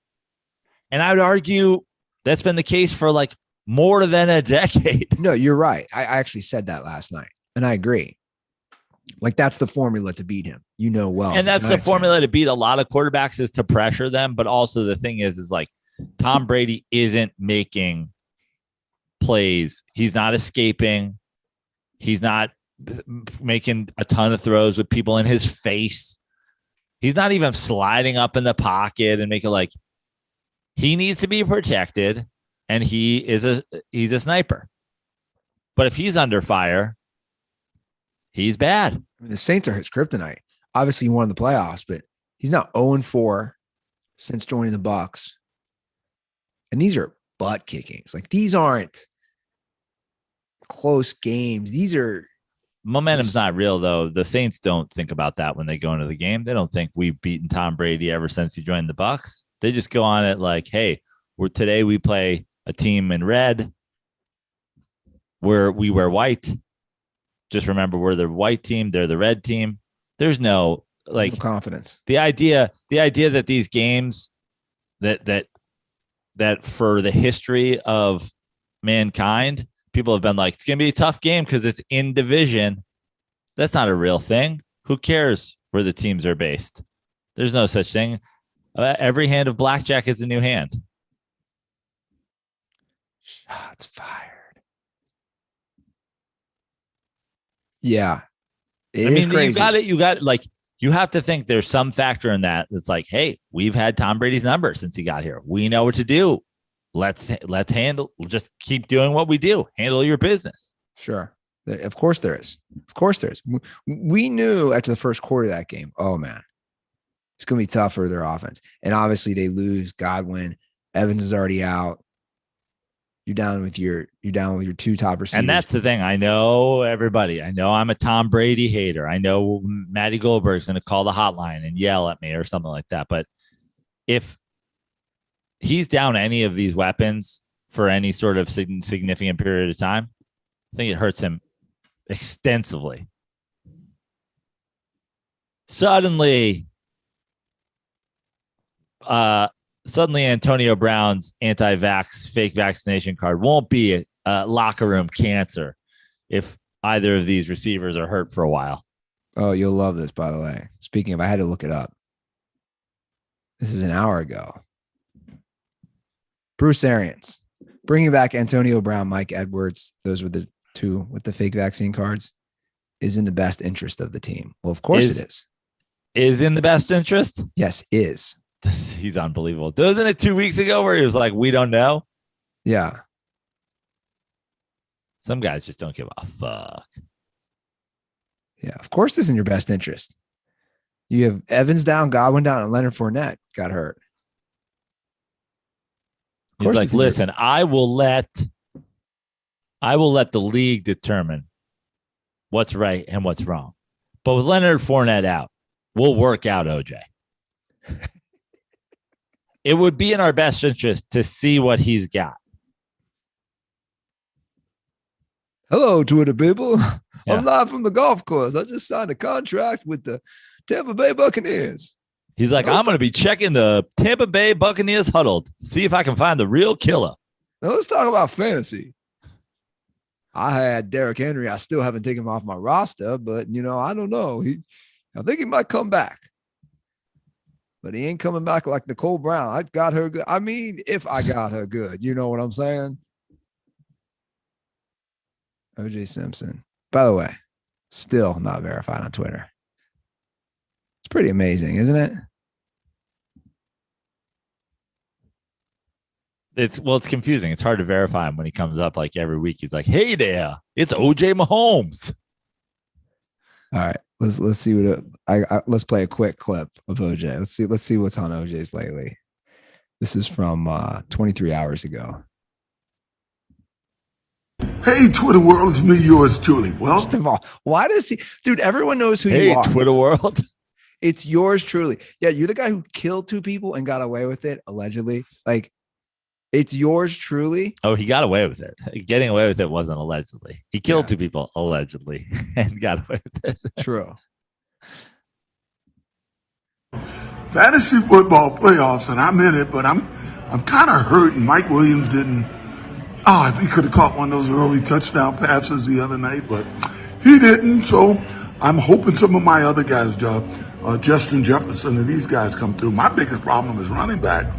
And I would argue that's been the case for like more than a decade. No, you're right. I actually said that last night, and I agree. Like, that's the formula to beat him, well. And that's the formula to beat a lot of quarterbacks, is to pressure them. But also the thing is like Tom Brady isn't making plays. He's not escaping. He's not making a ton of throws with people in his face. He's not even sliding up in the pocket and making, like, he needs to be protected, and he's a sniper. But if he's under fire, he's bad. I mean, the Saints are his kryptonite. Obviously, he won the playoffs, but he's now 0-4 since joining the Bucs. And these are butt kickings. Like, these aren't close games. These are. Momentum's not real, though. The Saints don't think about that when they go into the game. They don't think we've beaten Tom Brady ever since he joined the Bucs. They just go on it like, hey, today we play a team in red where we wear white. Just remember, we're the white team, they're the red team. There's no, like, no confidence. The idea that these games that for the history of mankind, people have been like, it's going to be a tough game because it's in division. That's not a real thing. Who cares where the teams are based? There's no such thing. Every hand of blackjack is a new hand. Shots fired. Yeah. I mean, crazy. You got like, you have to think there's some factor in that. That's like, hey, we've had Tom Brady's number since he got here. We know what to do. Let's handle, just keep doing what we do. Handle your business. Sure. Of course there is. Of course there is. We knew after the first quarter of that game, oh man, it's going to be tough for their offense. And obviously they lose Godwin. Evans is already out. You're down with your two top receivers. And that's the thing. I know everybody. I know I'm a Tom Brady hater. I know Matty Goldberg's going to call the hotline and yell at me or something like that. But if he's down any of these weapons for any sort of significant period of time, I think it hurts him extensively. Suddenly Antonio Brown's anti-vax fake vaccination card won't be a locker room cancer if either of these receivers are hurt for a while. Oh, you'll love this, by the way. Speaking of, I had to look it up. This is an hour ago. Bruce Arians bringing back Antonio Brown, Mike Edwards. Those were the two with the fake vaccine cards. Is in the best interest of the team. Well, of course it is. Is in the best interest? Yes, is. He's unbelievable. Wasn't it 2 weeks ago where he was like, we don't know? Yeah. Some guys just don't give a fuck. Yeah, of course it's in your best interest. You have Evans down, Godwin down, and Leonard Fournette got hurt. He's like, listen, I will let I will let the league determine what's right and what's wrong. But with Leonard Fournette out, we'll work out OJ. It would be in our best interest to see what he's got. Hello, Twitter people. Yeah. I'm live from the golf course. I just signed a contract with the Tampa Bay Buccaneers. He's like, I'm going to be checking the Tampa Bay Buccaneers huddle, see if I can find the real killer. Now let's talk about fantasy. I had Derrick Henry. I still haven't taken him off my roster, but I don't know. I think he might come back. But he ain't coming back like Nicole Brown. I got her good. I mean, if I got her good, you know what I'm saying? O.J. Simpson. By the way, still not verified on Twitter. It's pretty amazing, isn't it? It's confusing. It's hard to verify him when he comes up like every week. He's like, "Hey there, it's OJ Mahomes." All right, let's see what let's play a quick clip of OJ. Let's see what's on OJ's lately. This is from 23 hours ago. Hey, Twitter world, it's me, yours truly. Well, First of all, why does he, dude? Everyone knows who you are. Hey, Twitter world. It's yours truly. Yeah, you're the guy who killed 2 people and got away with it, allegedly. Like, it's yours truly. Oh, he got away with it. Getting away with it wasn't allegedly. He killed 2 people allegedly and got away with it. True. fantasy football playoffs, and I'm in it, but I'm kind of hurting. Mike Williams didn't. Oh, if he could have caught one of those early touchdown passes the other night, but he didn't. So I'm hoping some of my other guys, Justin Jefferson and these guys come through. My biggest problem is running back.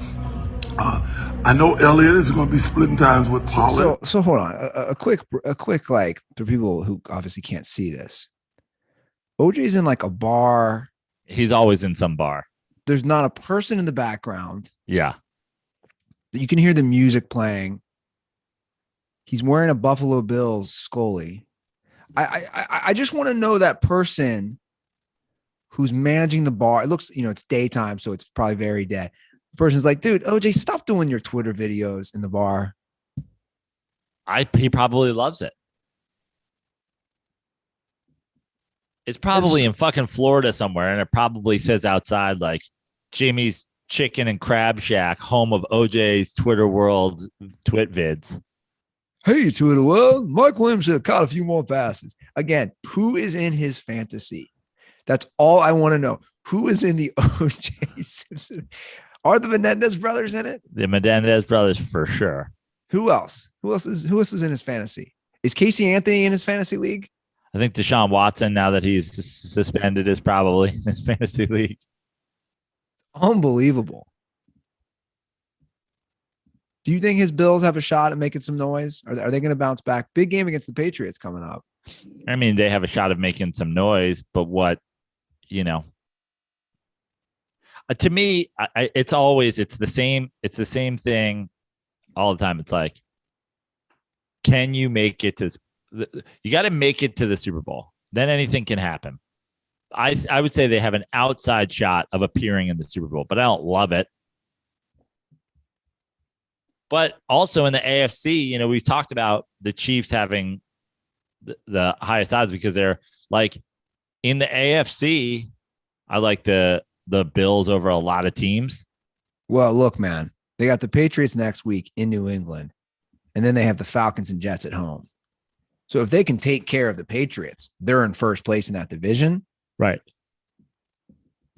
I know Elliott is going to be splitting times with Pollard. So hold on. A quick like for people who obviously can't see this. OJ's in like a bar. He's always in some bar. There's not a person in the background. Yeah. You can hear the music playing. He's wearing a Buffalo Bills Scully. I just want to know that person who's managing the bar. It looks, it's daytime, so it's probably very dead. The person's like, dude, OJ, stop doing your Twitter videos in the bar. He probably loves it. It's probably in fucking Florida somewhere, and it probably says outside like Jimmy's Chicken and Crab Shack, home of OJ's Twitter world twit vids. Hey, Twitter world, Mike Williams should have caught a few more passes. Again, who is in his fantasy? That's all I want to know. Who is in the OJ Simpson? Are the Menendez brothers in it? The Menendez brothers for sure. Who else? Who else is in his fantasy? Is Casey Anthony in his fantasy league? I think Deshaun Watson, now that he's suspended, is probably in his fantasy league. Unbelievable. Do you think his Bills have a shot at making some noise? Are they going to bounce back? Big game against the Patriots coming up. I mean, they have a shot of making some noise, but what, to me, it's the same thing all the time. It's like, can you make it to? You got to make it to the Super Bowl. Then anything can happen. I would say they have an outside shot of appearing in the Super Bowl, but I don't love it. But also in the AFC, we've talked about the Chiefs having the highest odds because they're like in the AFC. I like the Bills over a lot of teams. Well, look, man, they got the Patriots next week in New England, and then they have the Falcons and Jets at home. So if they can take care of the Patriots, they're in first place in that division. Right.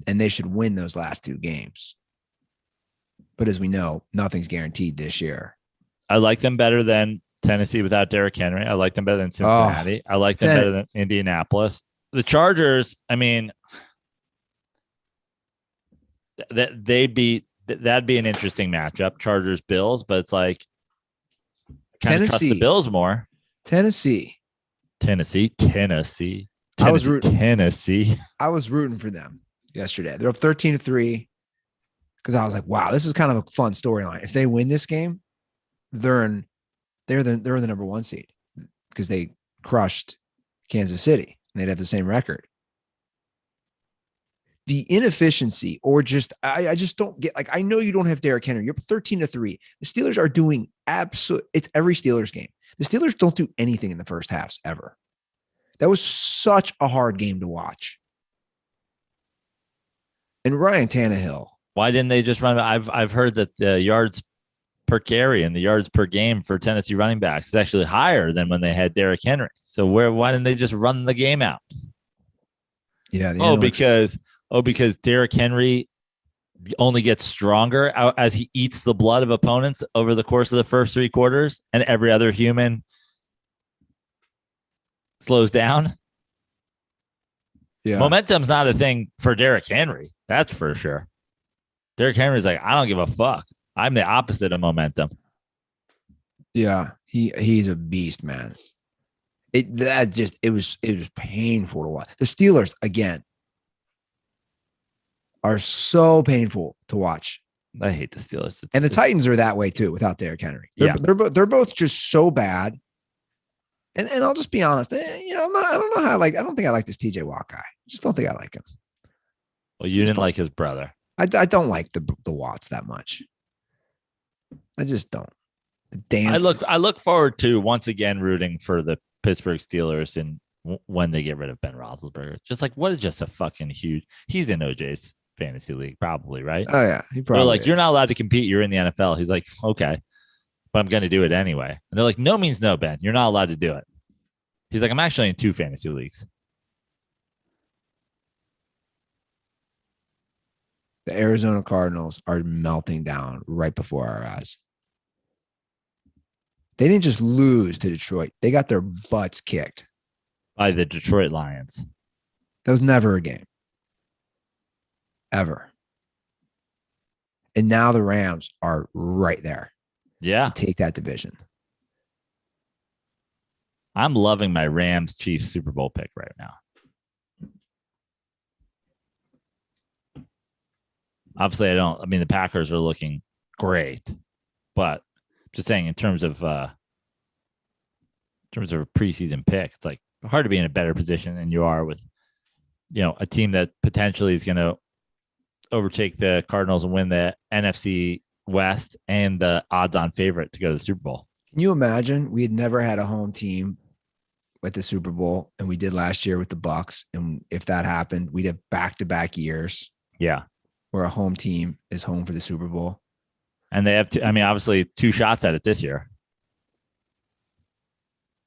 And they should win those last 2 games. But as we know, nothing's guaranteed this year. I like them better than Tennessee without Derrick Henry. I like them better than Cincinnati. I like them better than Indianapolis. The Chargers, I mean, that'd be an interesting matchup, Chargers Bills, but it's like kind of trust the Bills more. Tennessee. I was rooting for them yesterday. They're up 13-3 because I was like, wow, this is kind of a fun storyline. If they win this game, they're the number 1 seed because they crushed Kansas City and they'd have the same record. The inefficiency, or just I just don't get, I know you don't have Derrick Henry. You're up 13-3. The Steelers are doing it's every Steelers game. The Steelers don't do anything in the first halves ever. That was such a hard game to watch. And Ryan Tannehill. Why didn't they just run? I've heard that the yards per carry and the yards per game for Tennessee running backs is actually higher than when they had Derrick Henry. So why didn't they just run the game out? Yeah. Because Derrick Henry only gets stronger as he eats the blood of opponents over the course of the first 3 quarters, and every other human slows down. Yeah. Momentum's not a thing for Derrick Henry. That's for sure. Derrick Henry's like, I don't give a fuck. I'm the opposite of momentum. Yeah. He's a beast, man. It was painful to watch. The Steelers, again, are so painful to watch. I hate the Steelers. And the Titans are that way too without Derrick Henry. Yeah. They're both just so bad. And I'll just be honest. I don't think I like this TJ Watt guy. I just don't think I like him. Well, you didn't like his brother. I don't like the Watts that much. I just don't. The dance. I look forward to once again rooting for the Pittsburgh Steelers and when they get rid of Ben Roethlisberger. Just like, what is just a fucking huge. He's in OJ's fantasy league, probably, right? Oh yeah, he probably. They're like, is. You're not allowed to compete. You're in the NFL. He's like, okay, but I'm going to do it anyway. And they're like, no means no, Ben. You're not allowed to do it. He's like, I'm actually in 2 fantasy leagues. The Arizona Cardinals are melting down right before our eyes. They didn't just lose to Detroit. They got their butts kicked By the Detroit Lions. That was never a game. Ever. And now the Rams are right there Yeah. to take that division. I'm loving my Rams Chiefs Super Bowl pick right now. Obviously, the Packers are looking great, but just saying in terms of a preseason pick, it's like hard to be in a better position than you are with, a team that potentially is going to overtake the Cardinals and win the NFC West and the odds-on favorite to go to the Super Bowl. Can you imagine? We had never had a home team at the Super Bowl, and we did last year with the Bucs. And if that happened, we'd have back-to-back years. Yeah. Where a home team is home for the Super Bowl. And they have obviously 2 shots at it this year.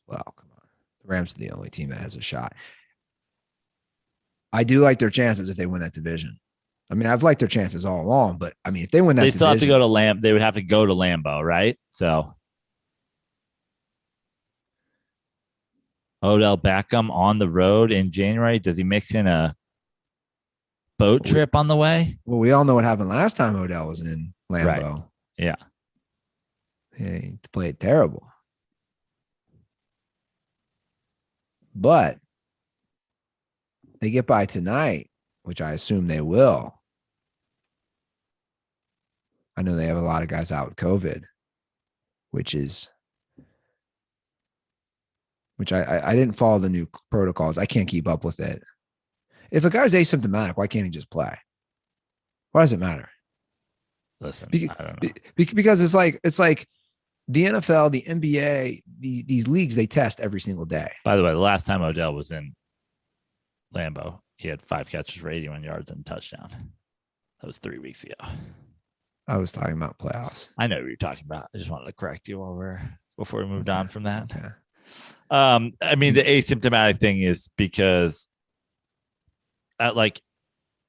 Well, come on. The Rams are the only team that has a shot. I do like their chances if they win that division. I've liked their chances all along, but if they win that division. They still have to go to they would have to go to Lambeau, right? So Odell Beckham on the road in January. Does he mix in a boat trip on the way? Well, we all know what happened last time Odell was in Lambeau. Right. Yeah. He played terrible. But they get by tonight, which I assume they will. I know they have a lot of guys out with COVID, which I didn't follow the new protocols. I can't keep up with it. If a guy's asymptomatic, why can't he just play? Why does it matter? Listen, I don't know. Because it's like the NFL, the NBA, these leagues, they test every single day. By the way, the last time Odell was in Lambeau, he had 5 catches for 81 yards and a touchdown. That was 3 weeks ago. I was talking about playoffs. I know what you're talking about. I just wanted to correct you before we moved on from that. Okay. The asymptomatic thing is because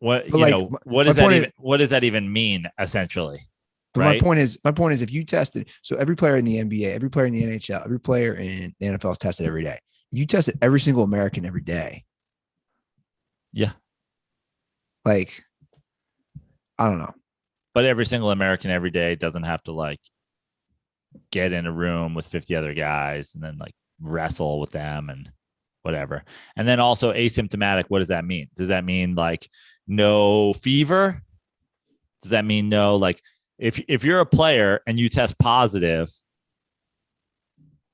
what does that even mean essentially? Right? My point is if you tested, so every player in the NBA, every player in the NHL, every player in the NFL is tested every day. You tested every single American every day. Yeah. I don't know. But every single American every day doesn't have to get in a room with 50 other guys and then wrestle with them and whatever. And then also asymptomatic, what does that mean? Does that mean no fever? Does that mean no, if you're a player and you test positive,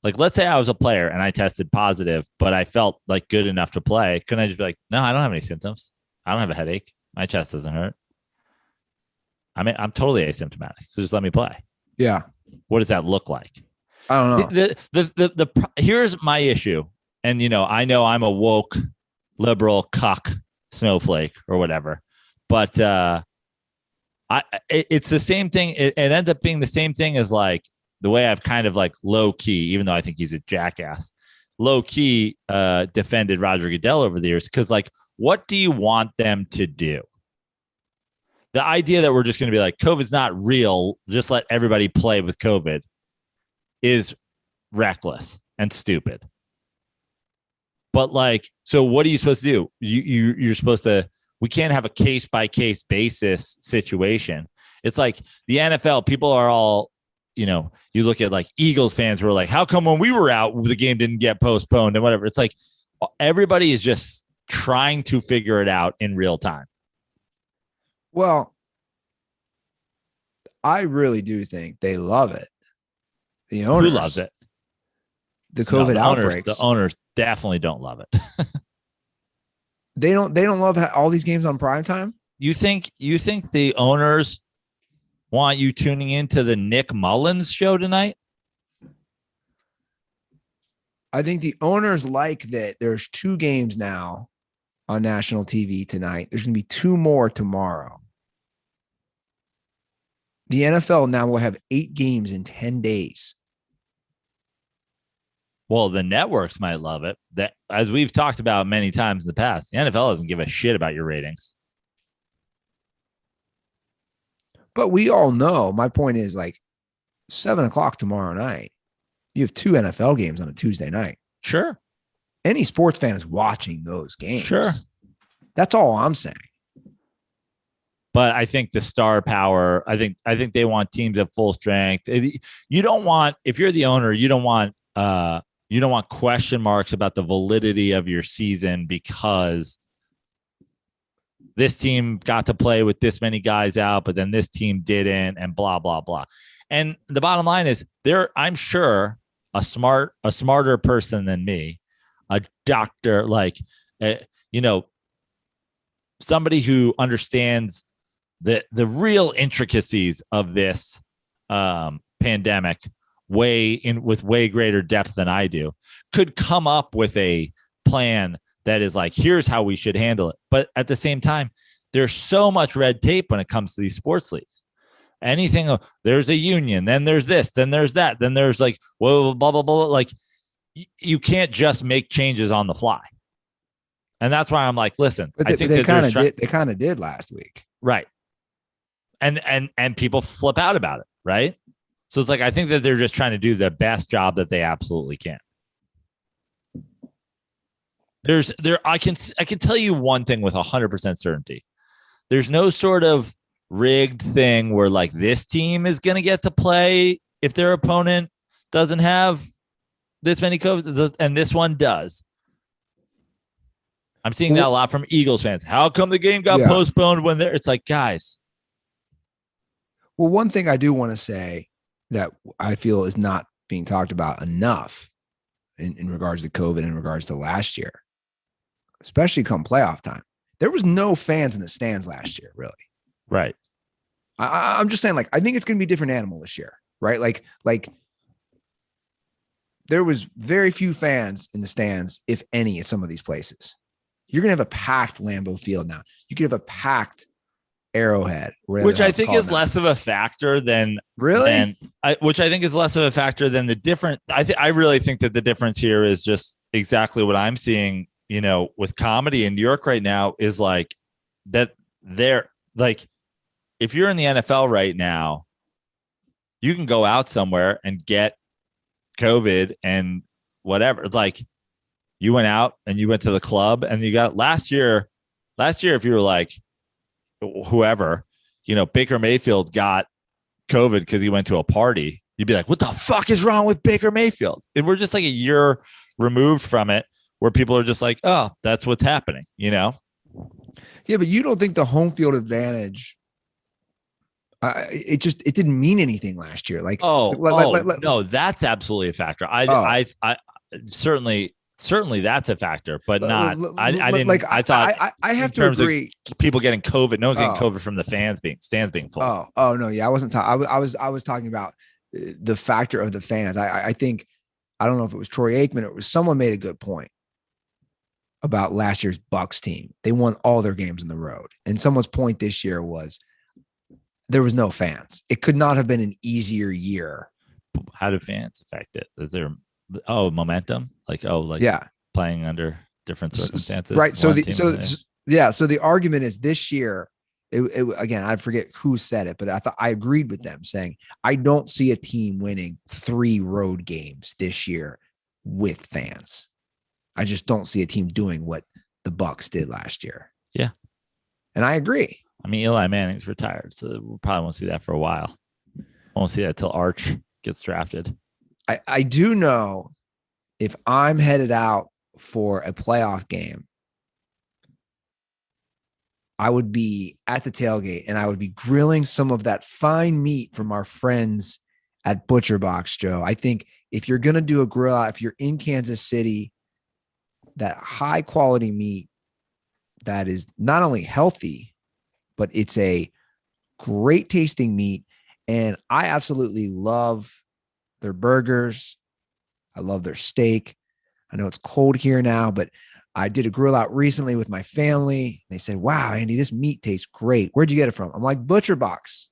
let's say I was a player and I tested positive, but I felt good enough to play. Couldn't I just be no, I don't have any symptoms. I don't have a headache. My chest doesn't hurt. I'm totally asymptomatic. So just let me play. Yeah. What does that look like? I don't know. Here's my issue. And, I know I'm a woke liberal cuck snowflake or whatever, but it's the same thing. It ends up being the same thing as like the way I've kind of like low key, even though I think he's a jackass, low key defended Roger Goodell over the years. Cause like, what do you want them to do? The idea that we're just going to be like, COVID's not real, just let everybody play with COVID is reckless and stupid. But like, so what are you supposed to do? You're supposed to, we can't have a case by case basis situation. It's like the NFL, people are all, you look at like Eagles fans who are like, how come when we were out, the game didn't get postponed and whatever. It's like everybody is just trying to figure it out in real time. Well, I really do think they love it. The owners, who loves it? The COVID outbreaks. The owners definitely don't love it. They don't love all these games on prime time. You think the owners want you tuning into the Nick Mullins show tonight? I think the owners like that there's 2 games now on national TV tonight. There's going to be 2 more tomorrow. The NFL now will have 8 games in 10 days. Well, the networks might love it. That, as we've talked about many times in the past, the NFL doesn't give a shit about your ratings. But we all know, my point is like 7:00 tomorrow night, you have 2 NFL games on a Tuesday night. Sure. Any sports fan is watching those games. Sure. That's all I'm saying. But I think the star power, I think they want teams at full strength. You don't want, if you're the owner, you don't want question marks about the validity of your season because this team got to play with this many guys out, but then this team didn't, and blah, blah, blah. And the bottom line is I'm sure a smarter person than me, a doctor, like, somebody who understands the real intricacies of this pandemic with way greater depth than I do, could come up with a plan that is like, here's how we should handle it. But at the same time, there's so much red tape when it comes to these sports leagues. Anything, there's a union, then there's this, then there's that, then there's like, whoa, blah, blah, blah. Like, you can't just make changes on the fly. And that's why I'm like, listen, but I think they kind of did last week. Right. And people flip out about it. Right. So it's like, I think that they're just trying to do the best job that they absolutely can. I can tell you one thing with 100% certainty. There's no sort of rigged thing where like this team is going to get to play if their opponent doesn't have this many COVID and this one does. I'm seeing that a lot from Eagles fans. How come the game got postponed when it's like, guys. Well, one thing I do want to say that I feel is not being talked about enough in regards to COVID, in regards to last year, especially come playoff time. There was no fans in the stands last year, really. Right. I'm just saying, like, I think it's going to be a different animal this year, right? Like there was very few fans in the stands, if any, at some of these places. You're going to have a packed Lambeau Field now. You could have a packed Arrowhead, which I think is less of a factor than which I think is less of a factor than the different. I really think that the difference here is just exactly what I'm seeing, with comedy in New York right now is like that they're like, if you're in the NFL right now, you can go out somewhere and get COVID and whatever. It's like you went out and you went to the club and you got last year, if you were like, whoever, Baker Mayfield got COVID because he went to a party, you'd be like, what the fuck is wrong with Baker Mayfield? And we're just like a year removed from it where people are just like, oh, that's what's happening, Yeah, but you don't think the home field advantage, it didn't mean anything last year. Like, no, that's absolutely a factor. I certainly that's a factor, but not. I didn't. Like, I thought I have to agree. People getting COVID. No one's getting COVID from the stands being full. Oh no, yeah, I wasn't. I was talking about the factor of the fans. I think, I don't know if it was Troy Aikman or it was someone made a good point about last year's Bucks team. They won all their games on the road. And someone's point this year was there was no fans. It could not have been an easier year. How do fans affect it? Is there momentum? Yeah, playing under different circumstances. Right. So the argument is this year, it again, I forget who said it, but I agreed with them saying, I don't see a team winning 3 road games this year with fans. I just don't see a team doing what the Bucks did last year. Yeah. And I agree. I mean, Eli Manning's retired, so we probably won't see that for a while. Won't see that till Arch gets drafted. I do know if I'm headed out for a playoff game, I would be at the tailgate and I would be grilling some of that fine meat from our friends at Butcher Box, Joe. I think if you're going to do a grill out, if you're in Kansas City, that high quality meat that is not only healthy, but it's a great tasting meat. And I absolutely love their burgers. I love their steak. I know it's cold here now, but I did a grill out recently with my family. They said, wow, Andy, this meat tastes great. Where'd you get it from? I'm like, Butcher Box.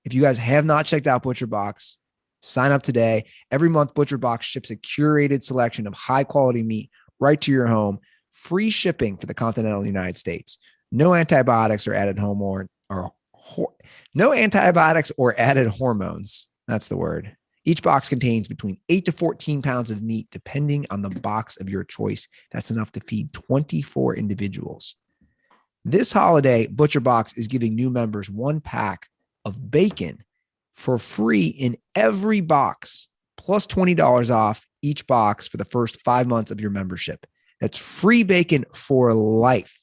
If you guys have not checked out Butcher Box, sign up today. Every month, Butcher Box ships a curated selection of high quality meat right to your home. Free shipping for the continental United States. No antibiotics or added no antibiotics or added hormones. That's the word. Each box contains between 8 to 14 pounds of meat, depending on the box of your choice. That's enough to feed 24 individuals. This holiday, Butcher Box is giving new members 1 pack of bacon for free in every box, plus $20 off each box for the first 5 months of your membership. That's free bacon for life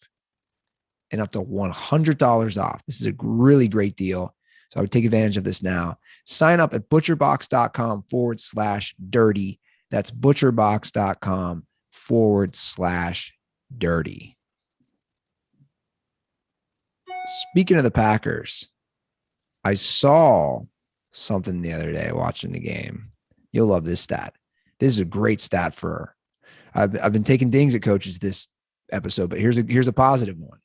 and up to $100 off. This is a really great deal. So I would take advantage of this now. Sign up at butcherbox.com/dirty. That's butcherbox.com/dirty. Speaking of the Packers, I saw something the other day watching the game. You'll love this stat. This is a great stat for, I've been taking dings at coaches this episode, but here's a positive one.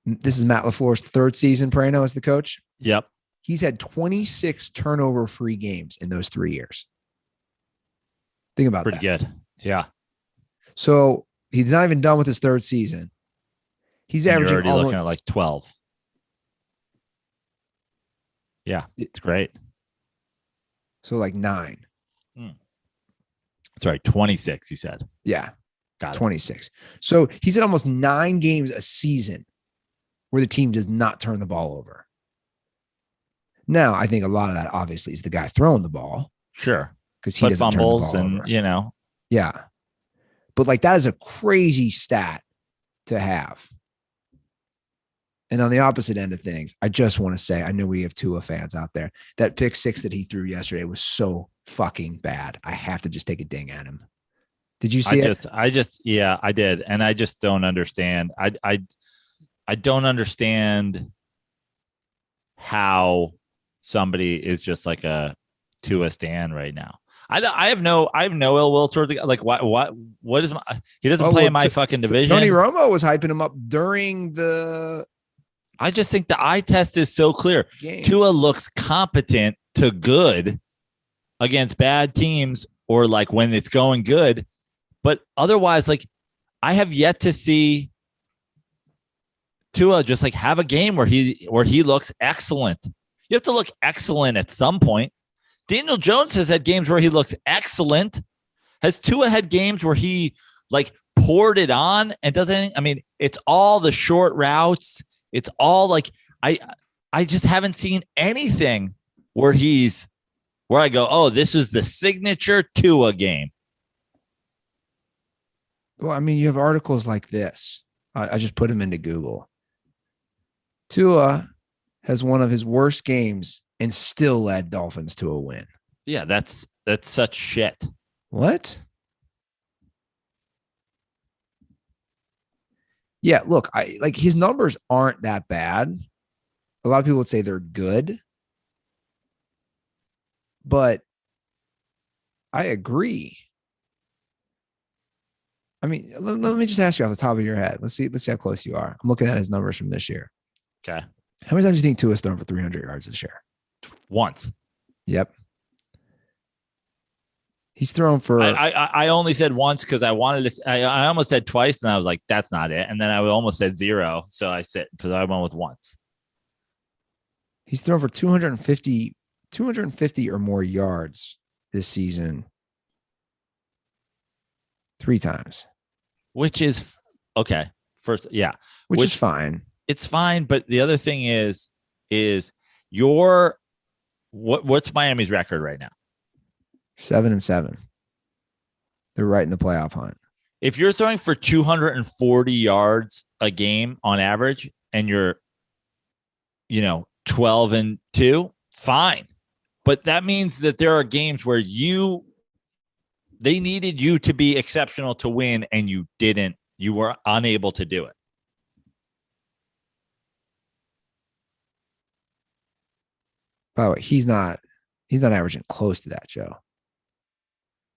This is Matt LaFleur's 3rd season, Prano, as the coach. Yep. He's had 26 turnover-free games in those 3 years. Think about that. Pretty good. Yeah. So he's not even done with his 3rd season. He's averaging already looking at like 12. Yeah, it's great. So like 9. Sorry, 26, you said. Yeah. Got it. 26. So he's at almost 9 games a season where the team does not turn the ball over. Now, I think a lot of that obviously is the guy throwing the ball. Sure. Because he doesn't fumbles turn the ball and, over. Yeah. But like that is a crazy stat to have. And on the opposite end of things, I just want to say, I know we have Tua fans out there. That pick 6 that he threw yesterday was so fucking bad. I have to just take a ding at him. Did you see it? Yeah, I did. And I just don't understand. I don't understand how somebody is just like a Tua stan right now. I have no ill will toward the, like, what is he doesn't play in my fucking division. Tony Romo was hyping him up during the, I just think the eye test is so clear. Game. Tua looks competent to good against bad teams or like when it's going good. But otherwise, like, I have yet to see Tua just like have a game where he looks excellent. You have to look excellent at some point. Daniel Jones has had games where he looks excellent. Has Tua had games where he like poured it on and doesn't? I mean, it's all the short routes. It's all like I just haven't seen anything where I go, oh, this is the signature Tua game. Well, I mean, you have articles like this. I just put them into Google. Tua has one of his worst games and still led Dolphins to a win. Yeah, that's such shit. What? Yeah, look, his numbers aren't that bad. A lot of people would say they're good. But I agree. I mean, let me just ask you off the top of your head. Let's see how close you are. I'm looking at his numbers from this year. Okay. How many times do you think Tua's thrown for 300 yards this year? Once. Yep. He's thrown for. I only said once because I wanted to. I almost said twice, and I was like, "That's not it." And then I almost said 0, so I said because I went with once. He's thrown for 250 or more yards this season 3 times, which is okay. First, yeah, which is fine. It's fine, but the other thing is your what's Miami's record right now? 7-7. They're right in the playoff hunt. If you're throwing for 240 yards a game on average, and you're, 12-2, fine. But that means that there are games where they needed you to be exceptional to win, and you didn't. You were unable to do it. By the way, he's not averaging close to that, Joe.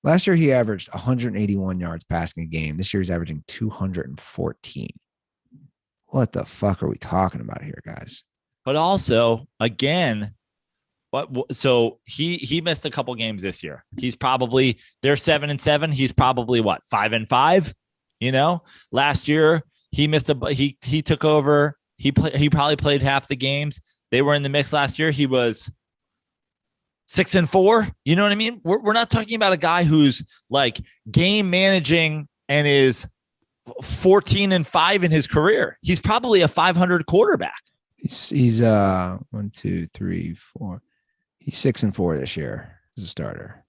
Last year, he averaged 181 yards passing a game. This year, he's averaging 214. What the fuck are we talking about here, guys? But also, again, so he missed a couple games this year. They're 7-7. He's probably what, 5-5? Last year he missed he took over. He probably played half the games. They were in the mix last year. He was 6-4. You know what I mean? We're not talking about a guy who's like game managing and is 14-5 in his career. He's probably a 500 quarterback. He's 1, 2, 3, 4. He's 6-4 this year as a starter.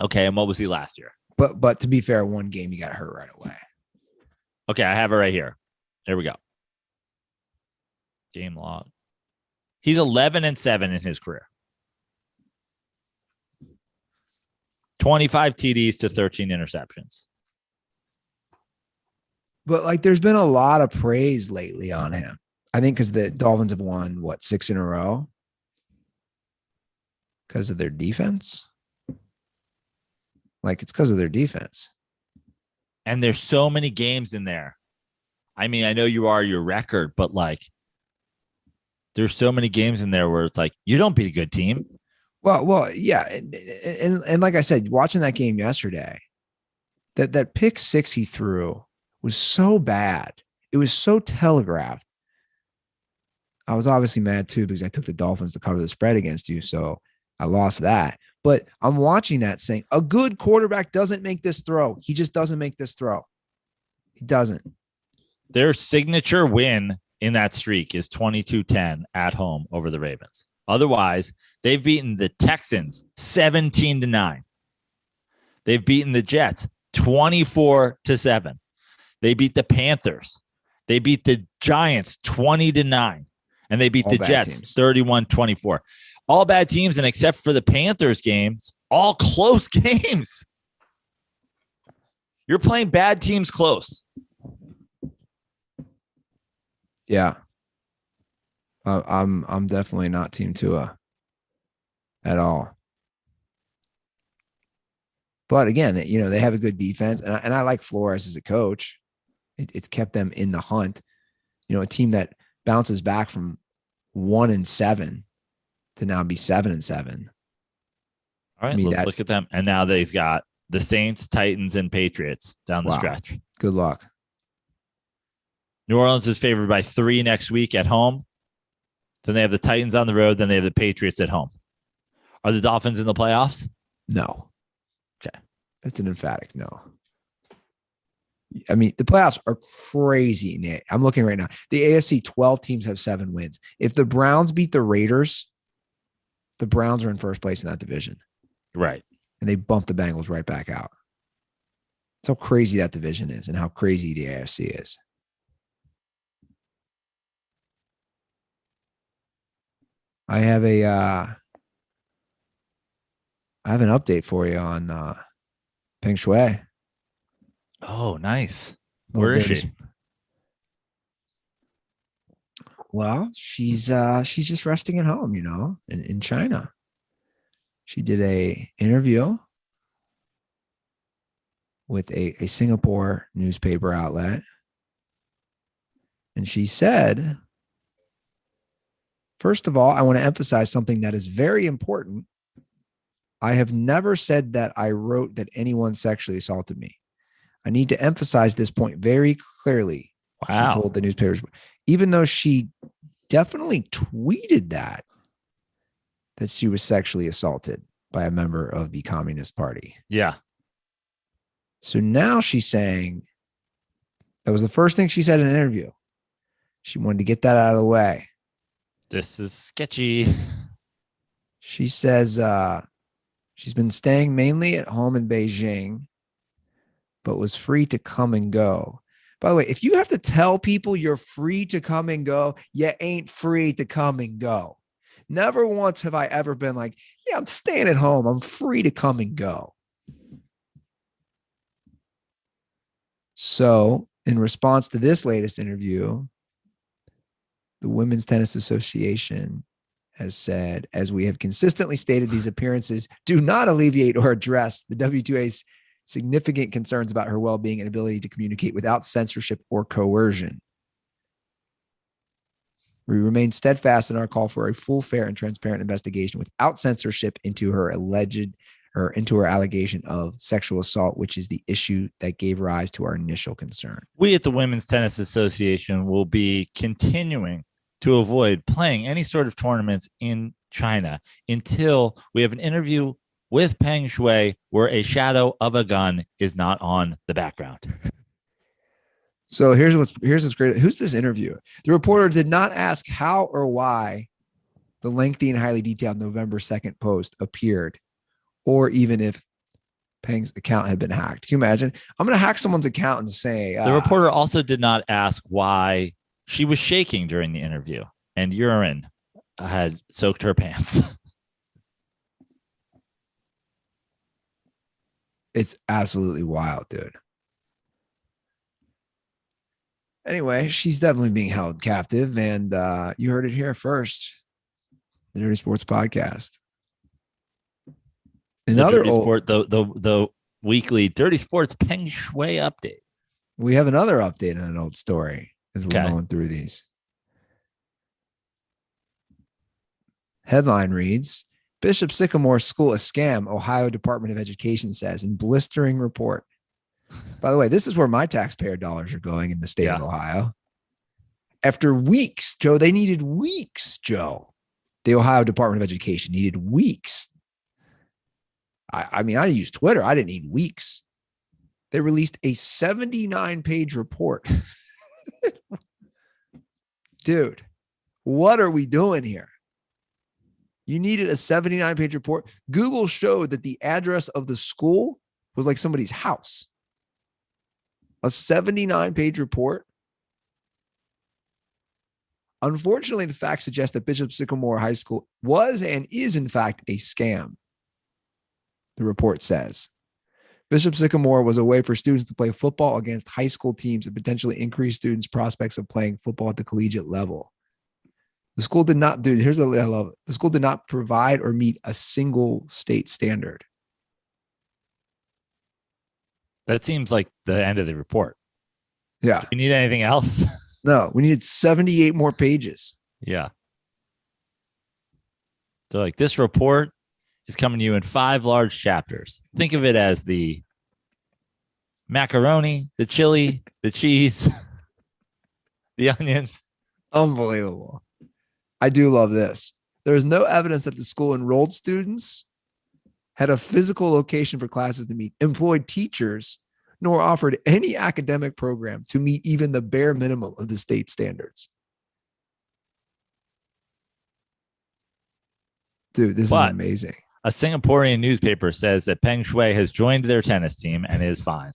Okay, and what was he last year? But to be fair, one game he got hurt right away. Okay, I have it right here. There we go. Game log. He's 11-7 in his career. 25 TDs to 13 interceptions. But there's been a lot of praise lately on him. I think because the Dolphins have won 6 in a row because of their defense. It's because of their defense. And there's so many games in there. I mean, I know you are your record, but there's so many games in there where it's you don't beat a good team. Well, yeah. And like I said, watching that game yesterday, that pick 6 he threw was so bad. It was so telegraphed. I was obviously mad too because I took the Dolphins to cover the spread against you. So I lost that. But I'm watching that saying a good quarterback doesn't make this throw. He just doesn't make this throw. He doesn't. Their signature win in that streak is 22-10 at home over the Ravens. Otherwise, they've beaten the Texans 17-9. They've beaten the Jets 24-7. They beat the Panthers. They beat the Giants 20-9. And they beat the Jets 31-24. All bad teams, and except for the Panthers games, all close games. You're playing bad teams close. Yeah. I'm definitely not Team Tua at all. But again, they have a good defense, and I like Flores as a coach. It's kept them in the hunt. A team that bounces back from 1-7 to now be 7-7. All right, let's look at them. And now they've got the Saints, Titans, and Patriots down the stretch. Good luck. New Orleans is favored by 3 next week at home. Then they have the Titans on the road. Then they have the Patriots at home. Are the Dolphins in the playoffs? No. Okay. That's an emphatic no. I mean, the playoffs are crazy. I'm looking right now. The AFC 12 teams have 7 wins. If the Browns beat the Raiders, the Browns are in first place in that division. Right. And they bump the Bengals right back out. That's how crazy that division is and how crazy the AFC is. I have an update for you on Peng Shuai. Oh, nice. Where is she? Well, she's just resting at home, in China. She did a interview with a Singapore newspaper outlet. And she said, first of all, I want to emphasize something that is very important. I have never said that I wrote that anyone sexually assaulted me. I need to emphasize this point very clearly. Wow. She told the newspapers, even though she definitely tweeted that she was sexually assaulted by a member of the Communist Party. Yeah. So now she's saying that was the first thing she said in an interview. She wanted to get that out of the way. This is sketchy. She says she's been staying mainly at home in Beijing, but was free to come and go. By the way, if you have to tell people you're free to come and go, you ain't free to come and go. Never once have I ever been like, yeah, I'm staying at home. I'm free to come and go. So in response to this latest interview, the Women's Tennis Association has said, as we have consistently stated, these appearances do not alleviate or address the WTA's significant concerns about her well-being and ability to communicate without censorship or coercion. We remain steadfast in our call for a full, fair, and transparent investigation without censorship into her allegation of sexual assault, which is the issue that gave rise to our initial concern. We at the Women's Tennis Association will be continuing to avoid playing any sort of tournaments in China until we have an interview with Peng Shuai where a shadow of a gun is not on the background. So here's what's great. Who's this interviewer? The reporter did not ask how or why the lengthy and highly detailed November 2nd post appeared, or even if Peng's account had been hacked. Can you imagine? I'm going to hack someone's account and say... The reporter also did not ask why she was shaking during the interview and urine had soaked her pants. It's absolutely wild, dude. Anyway, she's definitely being held captive, and you heard it here first. The Dirty Sports Podcast. Another the weekly Dirty Sports Peng Shuai update. We have another update on an old story as we're going through these. Headline reads, Bishop Sycamore School a scam, Ohio Department of Education says in blistering report. By the way, this is where my taxpayer dollars are going in the state of Ohio. After weeks, Joe, they needed weeks, Joe. The Ohio Department of Education needed weeks. I mean, I used Twitter. I didn't need weeks. They released a 79-page report. Dude, what are we doing here? You needed a 79-page report. Google showed that the address of the school was like somebody's house. A 79-page report. Unfortunately, the facts suggest that Bishop Sycamore High School was and is, in fact, a scam. The report says Bishop Sycamore was a way for students to play football against high school teams and potentially increase students' prospects of playing football at the collegiate level. The school did not do, here's what I love. The school did not provide or meet a single state standard. That seems like the end of the report. Yeah. Do you need anything else? No, we needed 78 more pages. Yeah. So like this report is coming to you in 5 large chapters. Think of it as the macaroni, the chili, the cheese, the onions. Unbelievable. I do love this. There is no evidence that the school enrolled students, had a physical location for classes to meet, employed teachers, nor offered any academic program to meet even the bare minimum of the state standards. Dude, this is amazing. A Singaporean newspaper says that Peng Shuai has joined their tennis team and is fine.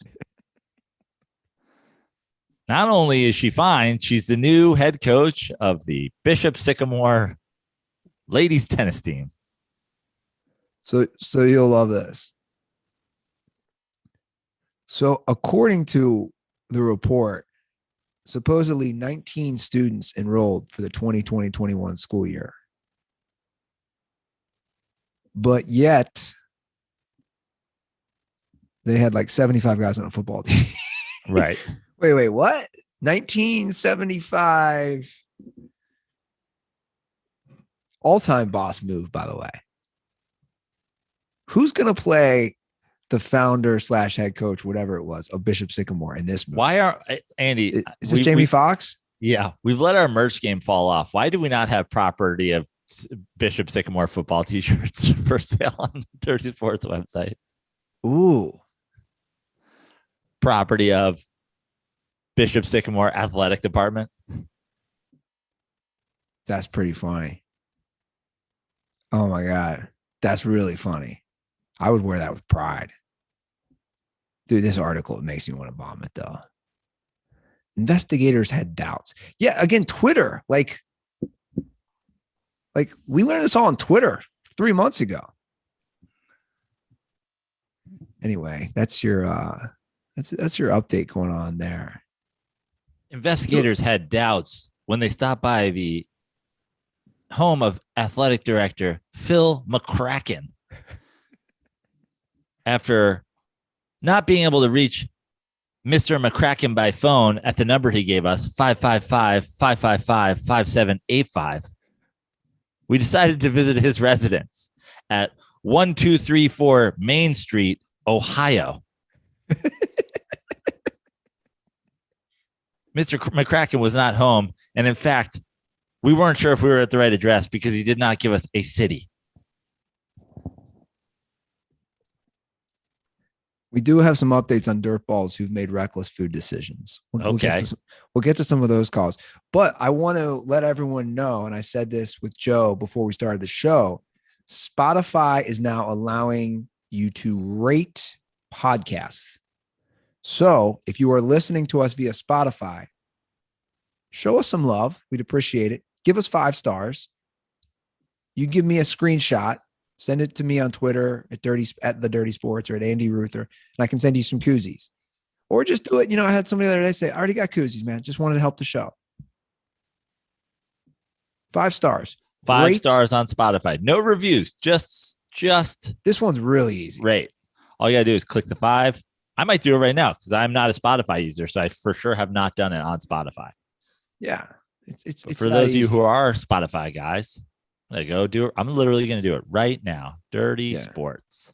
Not only is she fine, she's the new head coach of the Bishop Sycamore ladies tennis team. So you'll love this. So according to the report, supposedly 19 students enrolled for the 2020-21 school year. but yet they had like 75 guys on a football team. Right. Wait, what? 1975 all-time boss move, by the way. Who's going to play the founder / head coach, whatever it was, of Bishop Sycamore in this movie? Why are Andy? Is this Jamie Foxx? Yeah, we've let our merch game fall off. Why do we not have property of Bishop Sycamore football T-shirts for sale on the Dirty Sports website? Ooh, property of Bishop Sycamore athletic department. That's pretty funny. Oh my God, that's really funny. I would wear that with pride. Dude, this article, it makes me want to vomit though. Investigators had doubts. Yeah, again, Twitter. Like we learned this all on Twitter 3 months ago. Anyway, that's your update going on there. Investigators had doubts when they stopped by the home of athletic director Phil McCracken after not being able to reach Mr. McCracken by phone at the number he gave us, 555-555-5785. We decided to visit his residence at 1234 Main Street, Ohio. Mr. McCracken was not home. And in fact, we weren't sure if we were at the right address because he did not give us a city. We do have some updates on dirtballs who've made reckless food decisions. We'll get to some of those calls. But I want to let everyone know, and I said this with Joe before we started the show, Spotify is now allowing you to rate podcasts. So if you are listening to us via Spotify, show us some love. We'd appreciate it. Give us 5 stars. You give me a screenshot. Send it to me on Twitter at the Dirty Sports or at Andy Ruther, and I can send you some koozies. Or just do it. I had somebody the other day say, I already got koozies, man. Just wanted to help the show. 5 stars. 5 stars on Spotify. No reviews. Just this one's really easy. Rate. All you gotta do is click the 5. I might do it right now because I'm not a Spotify user, so I for sure have not done it on Spotify. Yeah. It's for those of you who are Spotify guys. There you go. Do it. I'm literally going to do it right now. Dirty Sports.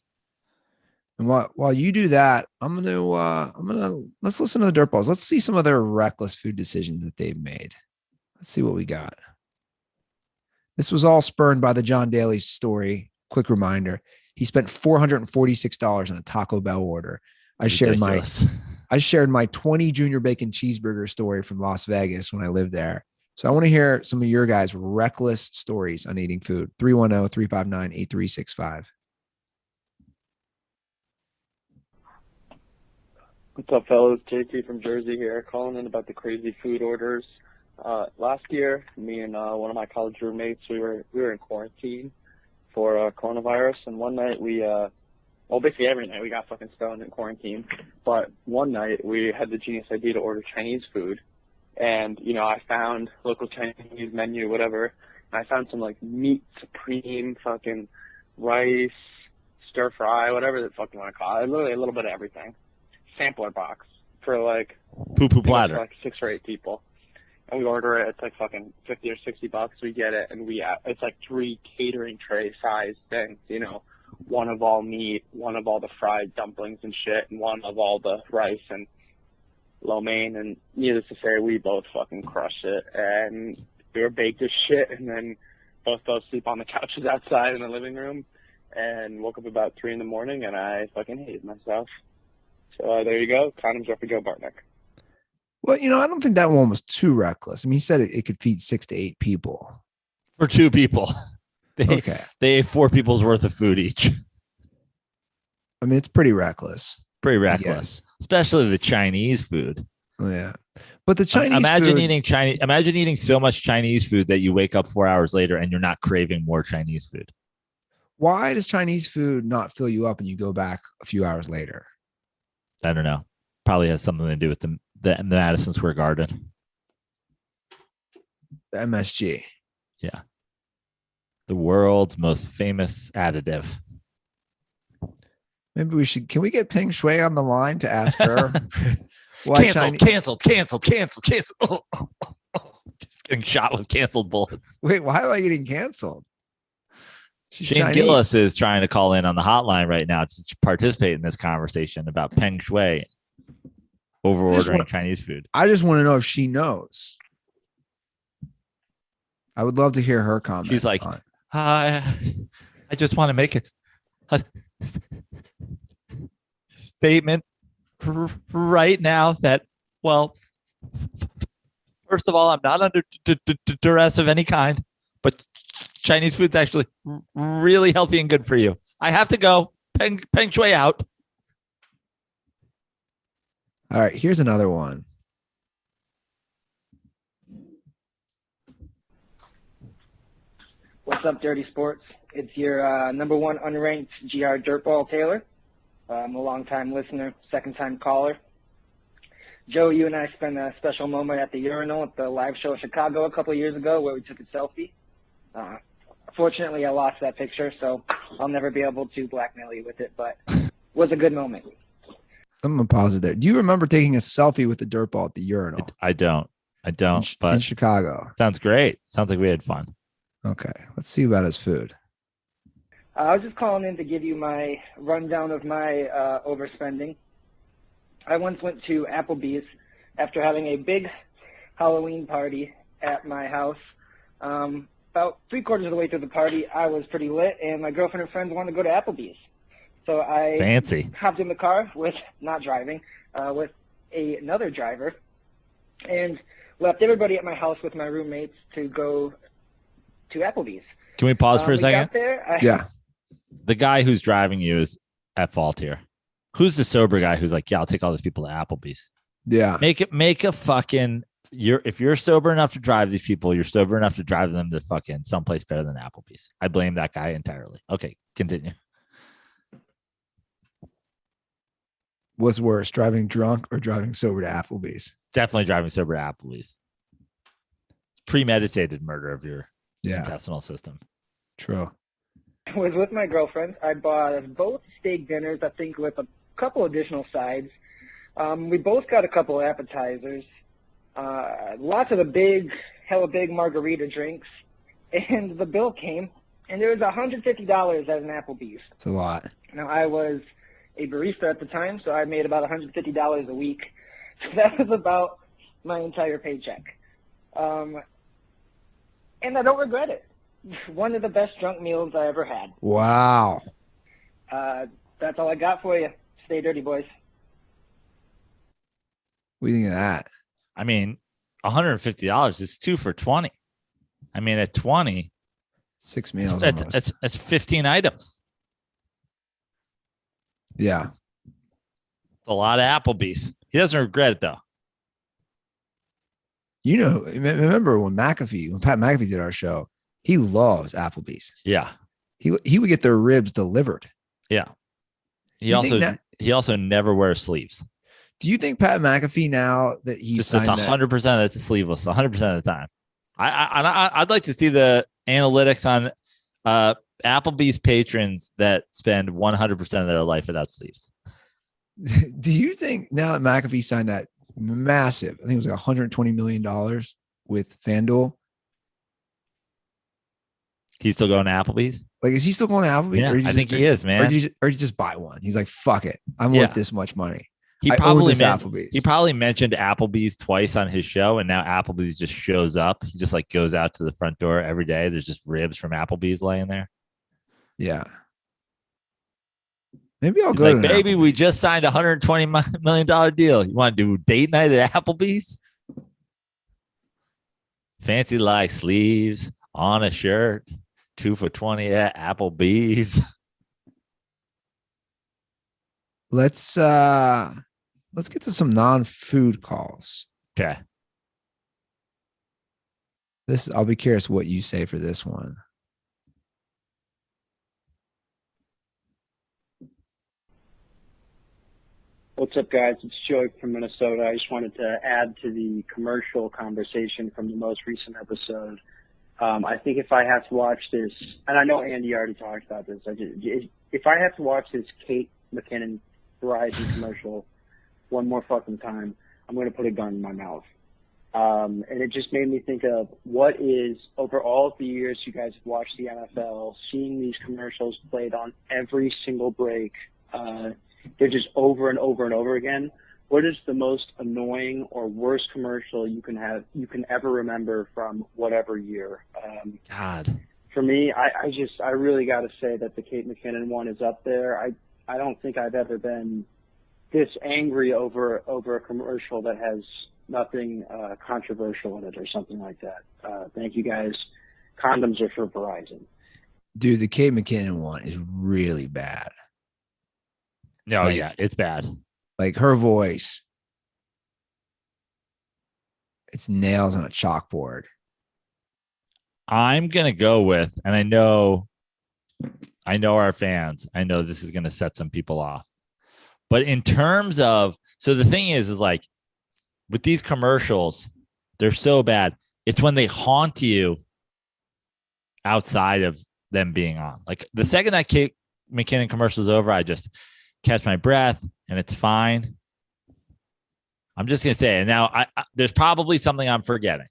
And while you do that, let's listen to the Dirtballs. Let's see some of their reckless food decisions that they've made. Let's see what we got. This was all spurned by the John Daly story. Quick reminder. He spent $446 on a Taco Bell order. I shared my 20 junior bacon cheeseburger story from Las Vegas when I lived there. So I want to hear some of your guys' reckless stories on eating food. 310-359-8365. What's up, fellas? JT from Jersey here, calling in about the crazy food orders. Last year, me and one of my college roommates, we were in quarantine for coronavirus, and one night basically every night we got fucking stoned in quarantine. But one night we had the genius idea to order Chinese food. And, I found local Chinese menu, whatever. And I found some, meat supreme, fucking rice, stir fry, whatever the fuck you want to call it. Literally a little bit of everything. Sampler box for, poo-poo platter. For 6 or 8 people. And we order it. It's, fucking $50 or $60. We get it. And it's, 3 catering tray size things, one of all meat, one of all the fried dumplings and shit, and one of all the rice and lo mein, and needless to say, we both fucking crushed it, and we were baked as shit, and then both fell asleep on the couches outside in the living room, and woke up about 3 a.m, and I fucking hated myself. So there you go, condoms are for Joe Bartnick. Well, I don't think that one was too reckless. I mean, he said it could feed 6 to 8 people. For 2 people. They ate 4 people's worth of food each. I mean, it's pretty reckless. Pretty reckless, especially the Chinese food. Oh, yeah, but the Chinese Imagine eating so much Chinese food that you wake up 4 hours later and you're not craving more Chinese food. Why does Chinese food not fill you up and you go back a few hours later? I don't know. Probably has something to do with the Madison Square Garden. The MSG. Yeah. The world's most famous additive. Maybe we should. Can we get Peng Shuai on the line to ask her why Canceled. Just getting shot with canceled bullets. Wait, why am I getting canceled? She's Shane Chinese. Gillis is trying to call in on the hotline right now to participate in this conversation about Peng Shuai over ordering Chinese food. I just want to know if she knows. I would love to hear her comment. She's like, I just want to make a statement right now that, well, first of all, I'm not under duress of any kind, but Chinese food's actually really healthy and good for you. I have to go. Peng Shuai out. All right, here's another one. What's up, Dirty Sports? It's your number one unranked GR DirtBall Taylor. I'm a long-time listener, second-time caller. Joe, you and I spent a special moment at the urinal at the live show in Chicago a couple of years ago where we took a selfie. Fortunately, I lost that picture, so I'll never be able to blackmail you with it, but it was a good moment. I'm going to pause it there. Do you remember taking a selfie with the dirtball at the urinal? I don't, but in Chicago. Sounds great. Sounds like we had fun. Okay, let's see about his food. I was just calling in to give you my rundown of my overspending. I once went to Applebee's after having a big Halloween party at my house. About 3/4 of the way through the party, I was pretty lit, and my girlfriend and friends wanted to go to Applebee's. So I hopped in the car with, not driving, with another driver, and left everybody at my house with my roommates to go to Applebee's. Can we pause for a second? Got there, Yeah. The guy who's driving you is at fault here. Who's the sober guy who's like, yeah, I'll take all these people to Applebee's? Yeah. Make a fucking, if you're sober enough to drive these people, you're sober enough to drive them to fucking someplace better than Applebee's. I blame that guy entirely. Okay, continue. What's worse, driving drunk or driving sober to Applebee's? Definitely driving sober to Applebee's. It's premeditated murder of your intestinal system. True. I was with my girlfriend. I bought us both steak dinners, I think, with a couple additional sides. We both got a couple appetizers, lots of the hella big margarita drinks, and the bill came, and there was $150 at an Applebee's. It's a lot. Now, I was a barista at the time, so I made about $150 a week. So that was about my entire paycheck. And I don't regret it. One of the best drunk meals I ever had. Wow. That's all I got for you. Stay dirty, boys. What do you think of that? I mean, $150 is 2 for $20. I mean, at 20, 6 meals. It's 15 items. Yeah. It's a lot of Applebee's. He doesn't regret it though. You know, remember when Pat McAfee did our show, he loves Applebee's. Yeah. He would get their ribs delivered. Yeah. He also never wears sleeves. Do you think Pat McAfee, now that he's just 100% of it's sleeveless 100% of the time? I'd like to see the analytics on Applebee's patrons that spend 100% of their life without sleeves. Do you think now that McAfee signed that massive, I think it was like $120 million with FanDuel, he's still going to Applebee's? Like, is he still going to Applebee's? Yeah, I think he is, man. Or you just buy one. He's like, fuck it. I'm worth this much money. He probably mentioned Applebee's twice on his show, and now Applebee's just shows up. He just like goes out to the front door every day. There's just ribs from Applebee's laying there. Yeah. Maybe I'll go. Baby, we just signed a $120 million deal. You want to do date night at Applebee's? Fancy like sleeves on a shirt, 2 for $20 at Applebee's. Let's get to some non-food calls. Okay. I'll be curious what you say for this one. What's up, guys? It's Joey from Minnesota. I just wanted to add to the commercial conversation from the most recent episode. I think if I have to watch this, and I know Andy already talked about this, if I have to watch this Kate McKinnon Verizon commercial one more fucking time, I'm going to put a gun in my mouth. And it just made me think of what is, over all of the years you guys have watched the NFL, seeing these commercials played on every single break, they're just over and over and over again. What is the most annoying or worst commercial you can ever remember from whatever year? God. For me, I really got to say that the Kate McKinnon one is up there. I don't think I've ever been this angry over a commercial that has nothing controversial in it or something like that. Thank you guys. Condoms are for Verizon. Dude, the Kate McKinnon one is really bad. No, yeah, it's bad. Like her voice, it's nails on a chalkboard. I'm gonna go with, and I know our fans. I know this is gonna set some people off, but in terms of, so the thing is like with these commercials, they're so bad. It's when they haunt you outside of them being on. Like the second that Kate McKinnon commercial is over, I just catch my breath and it's fine. I'm just gonna say it now. I there's probably something I'm forgetting.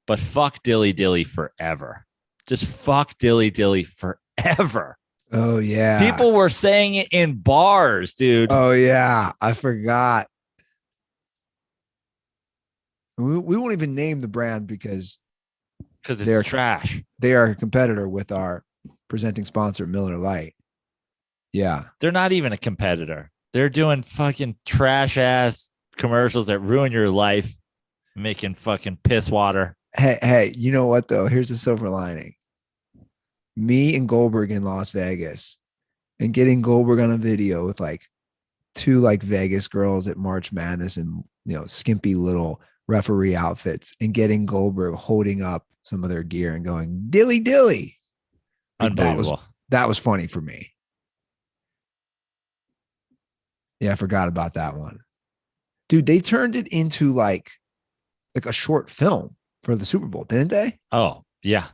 But fuck Dilly Dilly forever. Just fuck Dilly Dilly forever. Oh, yeah. People were saying it in bars, dude. Oh, yeah. I forgot. We won't even name the brand because it's trash. They are a competitor with our presenting sponsor, Miller Lite. Yeah. They're not even a competitor. They're doing fucking trash ass commercials that ruin your life, making fucking piss water. Hey, you know what though? Here's the silver lining. Me and Goldberg in Las Vegas and getting Goldberg on a video with like two like Vegas girls at March Madness and, you know, skimpy little referee outfits and getting Goldberg holding up some of their gear and going dilly dilly. Like, unbelievable. That was funny for me. Yeah, I forgot about that one. Dude, they turned it into like a short film for the Super Bowl, didn't they? Oh, yeah.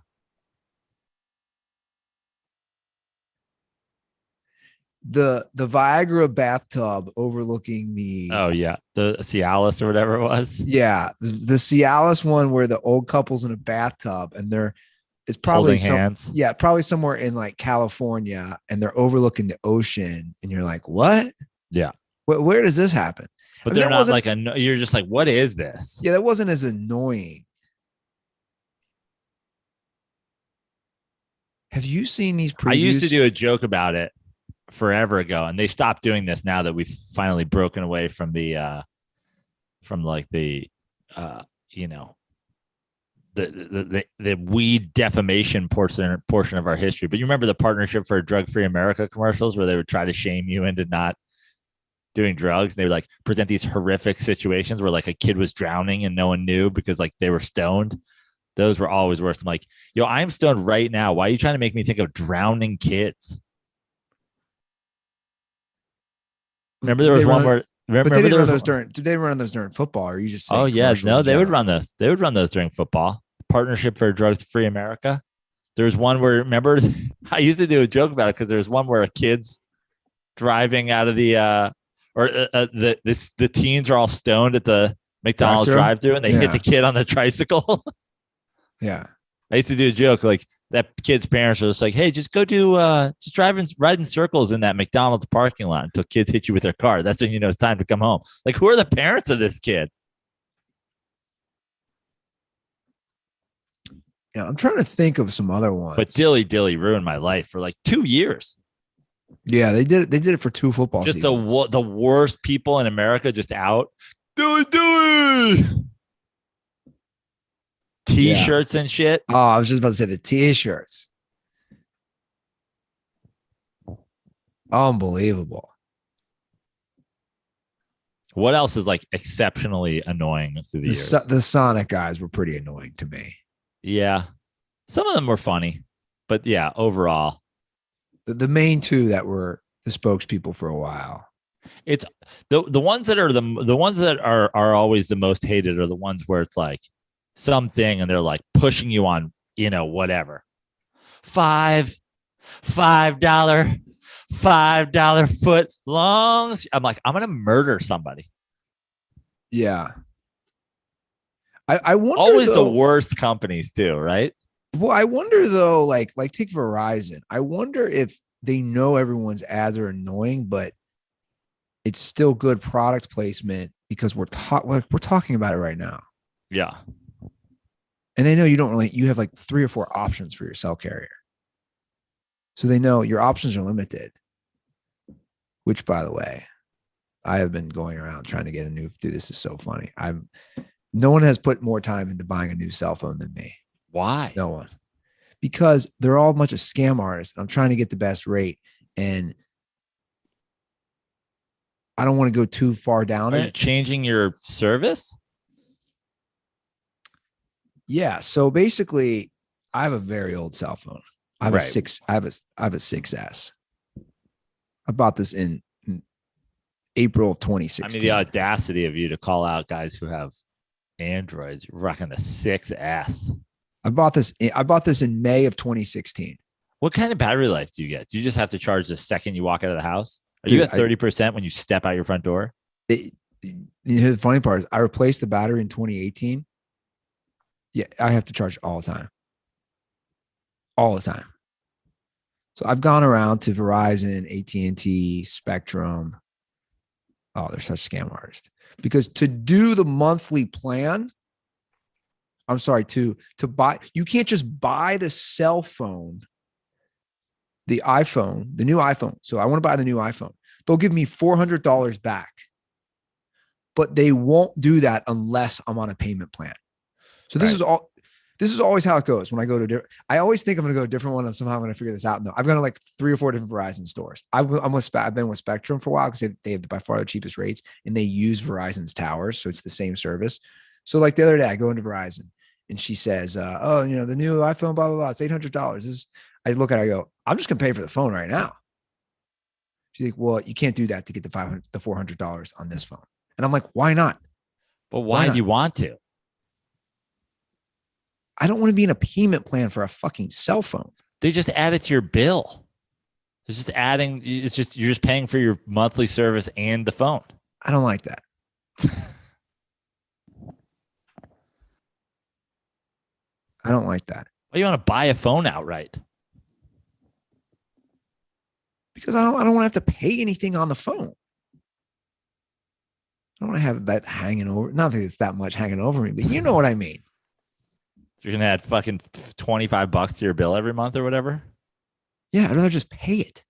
The Viagra bathtub overlooking the the Cialis or whatever it was. Yeah, the Cialis one where the old couple's in a bathtub and it's probably holding hands. Yeah, probably somewhere in like California and they're overlooking the ocean and you're like, what? Yeah. Where does this happen? But they're not like you're just like, what is this? Yeah, that wasn't as annoying. Have you seen these previews? I used to do a joke about it forever ago, and they stopped doing this now that we've finally broken away from the weed defamation portion of our history. But you remember the Partnership for Drug-Free America commercials where they would try to shame you into not doing drugs, and they would like present these horrific situations where like a kid was drowning and no one knew because like they were stoned. Those were always worse. I'm like, yo, I'm stoned right now. Why are you trying to make me think of drowning kids? Remember there was one where remember they didn't there run was those did they run those during football? Or are you just saying oh yeah, no, they general? would run those. They would run those during football. Partnership for Drug-Free America. There's one where, remember, I used to do a joke about it because there's one where a kid's driving out of the the teens are all stoned at the McDonald's drive-thru and they hit the kid on the tricycle. Yeah. I used to do a joke like that kid's parents are just like, hey, just go just ride in circles in that McDonald's parking lot until kids hit you with their car. That's when you know it's time to come home. Like, who are the parents of this kid? Yeah, I'm trying to think of some other ones. But Dilly Dilly ruined my life for like 2 years. Yeah, they did it for 2 football just seasons. The worst people in America just out. Dilly Dilly. T-shirts and shit. Oh, I was just about to say the T-shirts. Unbelievable. What else is like exceptionally annoying through the years? The Sonic guys were pretty annoying to me. Yeah. Some of them were funny, but yeah, overall. The main two that were the spokespeople for a while. It's the ones that are the ones that are always the most hated are the ones where it's like something, and they're like pushing you on, whatever. $5 foot longs. I'm like, I'm gonna murder somebody. Yeah. I wonder. Always though, the worst companies too, right? Well, I wonder though, like take Verizon. I wonder if they know everyone's ads are annoying, but it's still good product placement because we're talking about it right now. Yeah. And they know you have like 3 or 4 options for your cell carrier. So they know your options are limited, which, by the way, I have been going around trying to get a new, dude, this is so funny. No one has put more time into buying a new cell phone than me. Why? No one. Because they're all a bunch of scam artists. I'm trying to get the best rate, and I don't want to go too far down Are it. you changing your service? Yeah. So basically, I have a very old cell phone. I have a 6S. I bought this in April of 2016. I mean, the audacity of you to call out guys who have Androids. You're rocking the 6S. I bought this in May of 2016. What kind of battery life do you get? Do you just have to charge the second you walk out of the house? Are Dude, you at 30% when you step out your front door? The funny part is I replaced the battery in 2018. Yeah, I have to charge all the time. All the time. So I've gone around to Verizon, AT&T, Spectrum. Oh, they're such scam artists. Because to do the monthly plan, I'm sorry, to buy, you can't just buy the cell phone, the iPhone, the new iPhone. So I want to buy the new iPhone. They'll give me $400 back, but they won't do that unless I'm on a payment plan. So this is always how it goes. When I go to, I always think I'm going to go to a different one. I'm somehow going to figure this out. No, I've gone to like 3 or 4 different Verizon stores. I've been with Spectrum for a while because they have by far the cheapest rates, and they use Verizon's towers. So it's the same service. So like the other day I go into Verizon and she says, the new iPhone, blah, blah, blah. It's $800. I look at her, I go, I'm just going to pay for the phone right now. She's like, well, you can't do that to get the $400 on this phone. And I'm like, why not? But why do you want to? I don't want to be in a payment plan for a fucking cell phone. They just add it to your bill. It's just adding. You're just paying for your monthly service and the phone. I don't like that. I don't like that. Why do you want to buy a phone outright? Because I don't want to have to pay anything on the phone. I don't want to have that hanging over. Not that it's that much hanging over me, but you know what I mean. You're going to add fucking $25 to your bill every month or whatever? Yeah, I'd rather just pay it.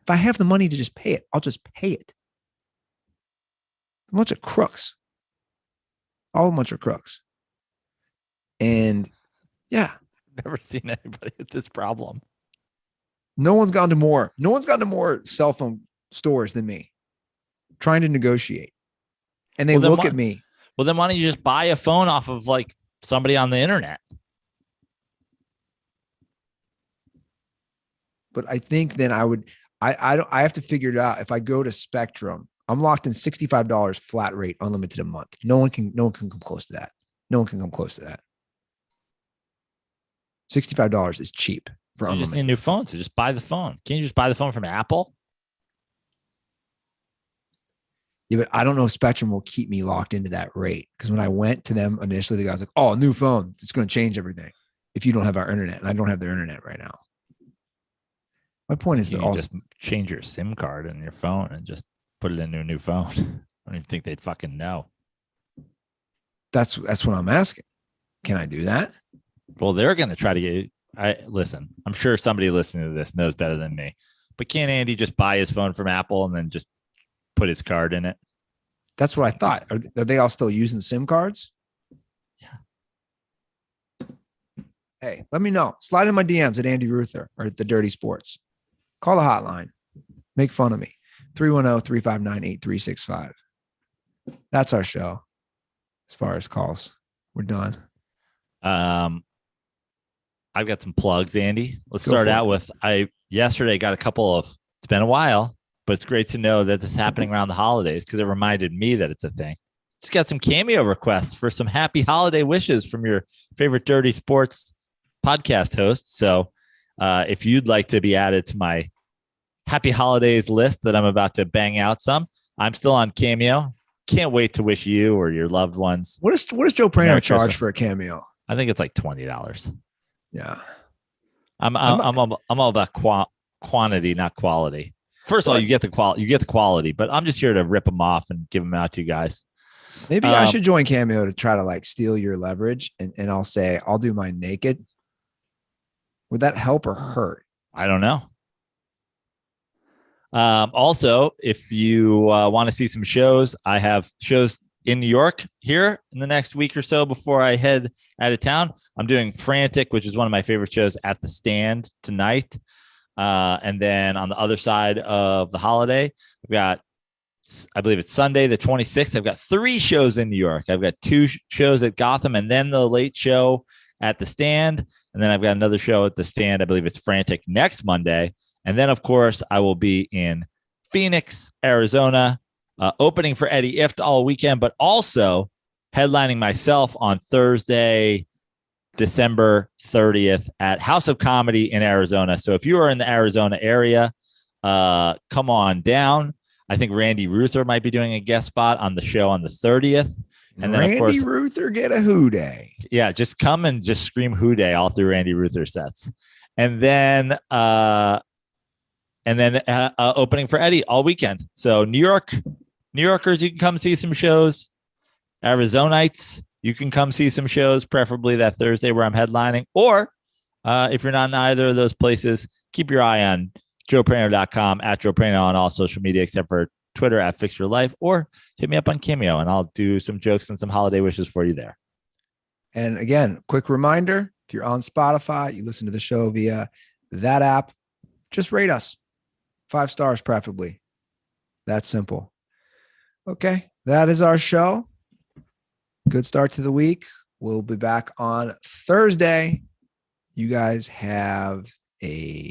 If I have the money to just pay it, I'll just pay it. A bunch of crooks. All a bunch of crooks. And yeah. Never seen anybody with this problem. No one's gone to more cell phone stores than me trying to negotiate. And they look at me. Well, then why don't you just buy a phone off of like somebody on the internet? But I think then I have to figure it out. If I go to Spectrum, I'm locked in $65 flat rate, unlimited a month. No one can come close to that. No one can come close to that. $65 is cheap for unlimited. You just need a new phone, so just buy the phone. Can't you just buy the phone from Apple? Yeah, but I don't know if Spectrum will keep me locked into that rate. Because when I went to them initially, the guy was like, oh, new phone. It's going to change everything if you don't have our internet. And I don't have their internet right now. My point is you just change your SIM card in your phone and just put it into a new phone. I don't even think they'd fucking know. That's what I'm asking. Can I do that? Well, they're going to try to get. Listen, I'm sure somebody listening to this knows better than me. But can't Andy just buy his phone from Apple and then just put his card in it? That's what I thought. Are they all still using SIM cards? Yeah. Hey, let me know. Slide in my DMs at Andy Ruther or at the Dirty Sports. Call the hotline. Make fun of me. 310-359-8365. That's our show. As far as calls, we're done. I've got some plugs, Andy. Let's start out with, I yesterday got a couple of, it's been a while, but it's great to know that this is happening around the holidays because it reminded me that it's a thing. just got some Cameo requests for some happy holiday wishes from your favorite Dirty Sports podcast hosts. So if you'd like to be added to my happy holidays list that I'm about to bang out some, I'm still on Cameo. Can't wait to wish you or your loved ones. What does Joe Prano Merry charge Christmas. for a cameo? I think it's like $20. Yeah. I'm all about quantity, not quality. First of all, you get the quality, but I'm just here to rip them off and give them out to you guys. Maybe I should join Cameo to try to like steal your leverage, and I'll say I'll do mine naked. Would that help or hurt? I don't know. Also, if you want to see some shows, I have shows in New York here in the next week or so before I head out of town. I'm doing Frantic, which is one of my favorite shows, at the Stand tonight. And then on the other side of the holiday, I've got, I believe it's Sunday, the 26th. I've got 3 shows in New York. I've got 2 shows at Gotham and then the late show at the Stand. And then I've got another show at the Stand. I believe it's Frantic next Monday. And then, of course, I will be in Phoenix, Arizona, opening for Eddie Ifft all weekend, but also headlining myself on Thursday, December 30th at House of Comedy in Arizona. So if you are in the Arizona area, come on down. I think Randy Ruther might be doing a guest spot on the show on the 30th. And then, Randy of course, Ruther get a Who Day. Yeah, just come and just scream Who Day all through Randy Ruther sets. And then opening for Eddie all weekend. So New Yorkers, you can come see some shows. Arizonites, you can come see some shows, preferably that Thursday where I'm headlining. Or if you're not in either of those places, keep your eye on joeprano.com, at Joe Prano on all social media except for Twitter at Fix Your Life, or hit me up on Cameo and I'll do some jokes and some holiday wishes for you there. And again, quick reminder, if you're on Spotify, you listen to the show via that app, just rate us 5 stars, preferably. That's simple. Okay, that is our show. Good start to the week. We'll be back on Thursday. You guys have a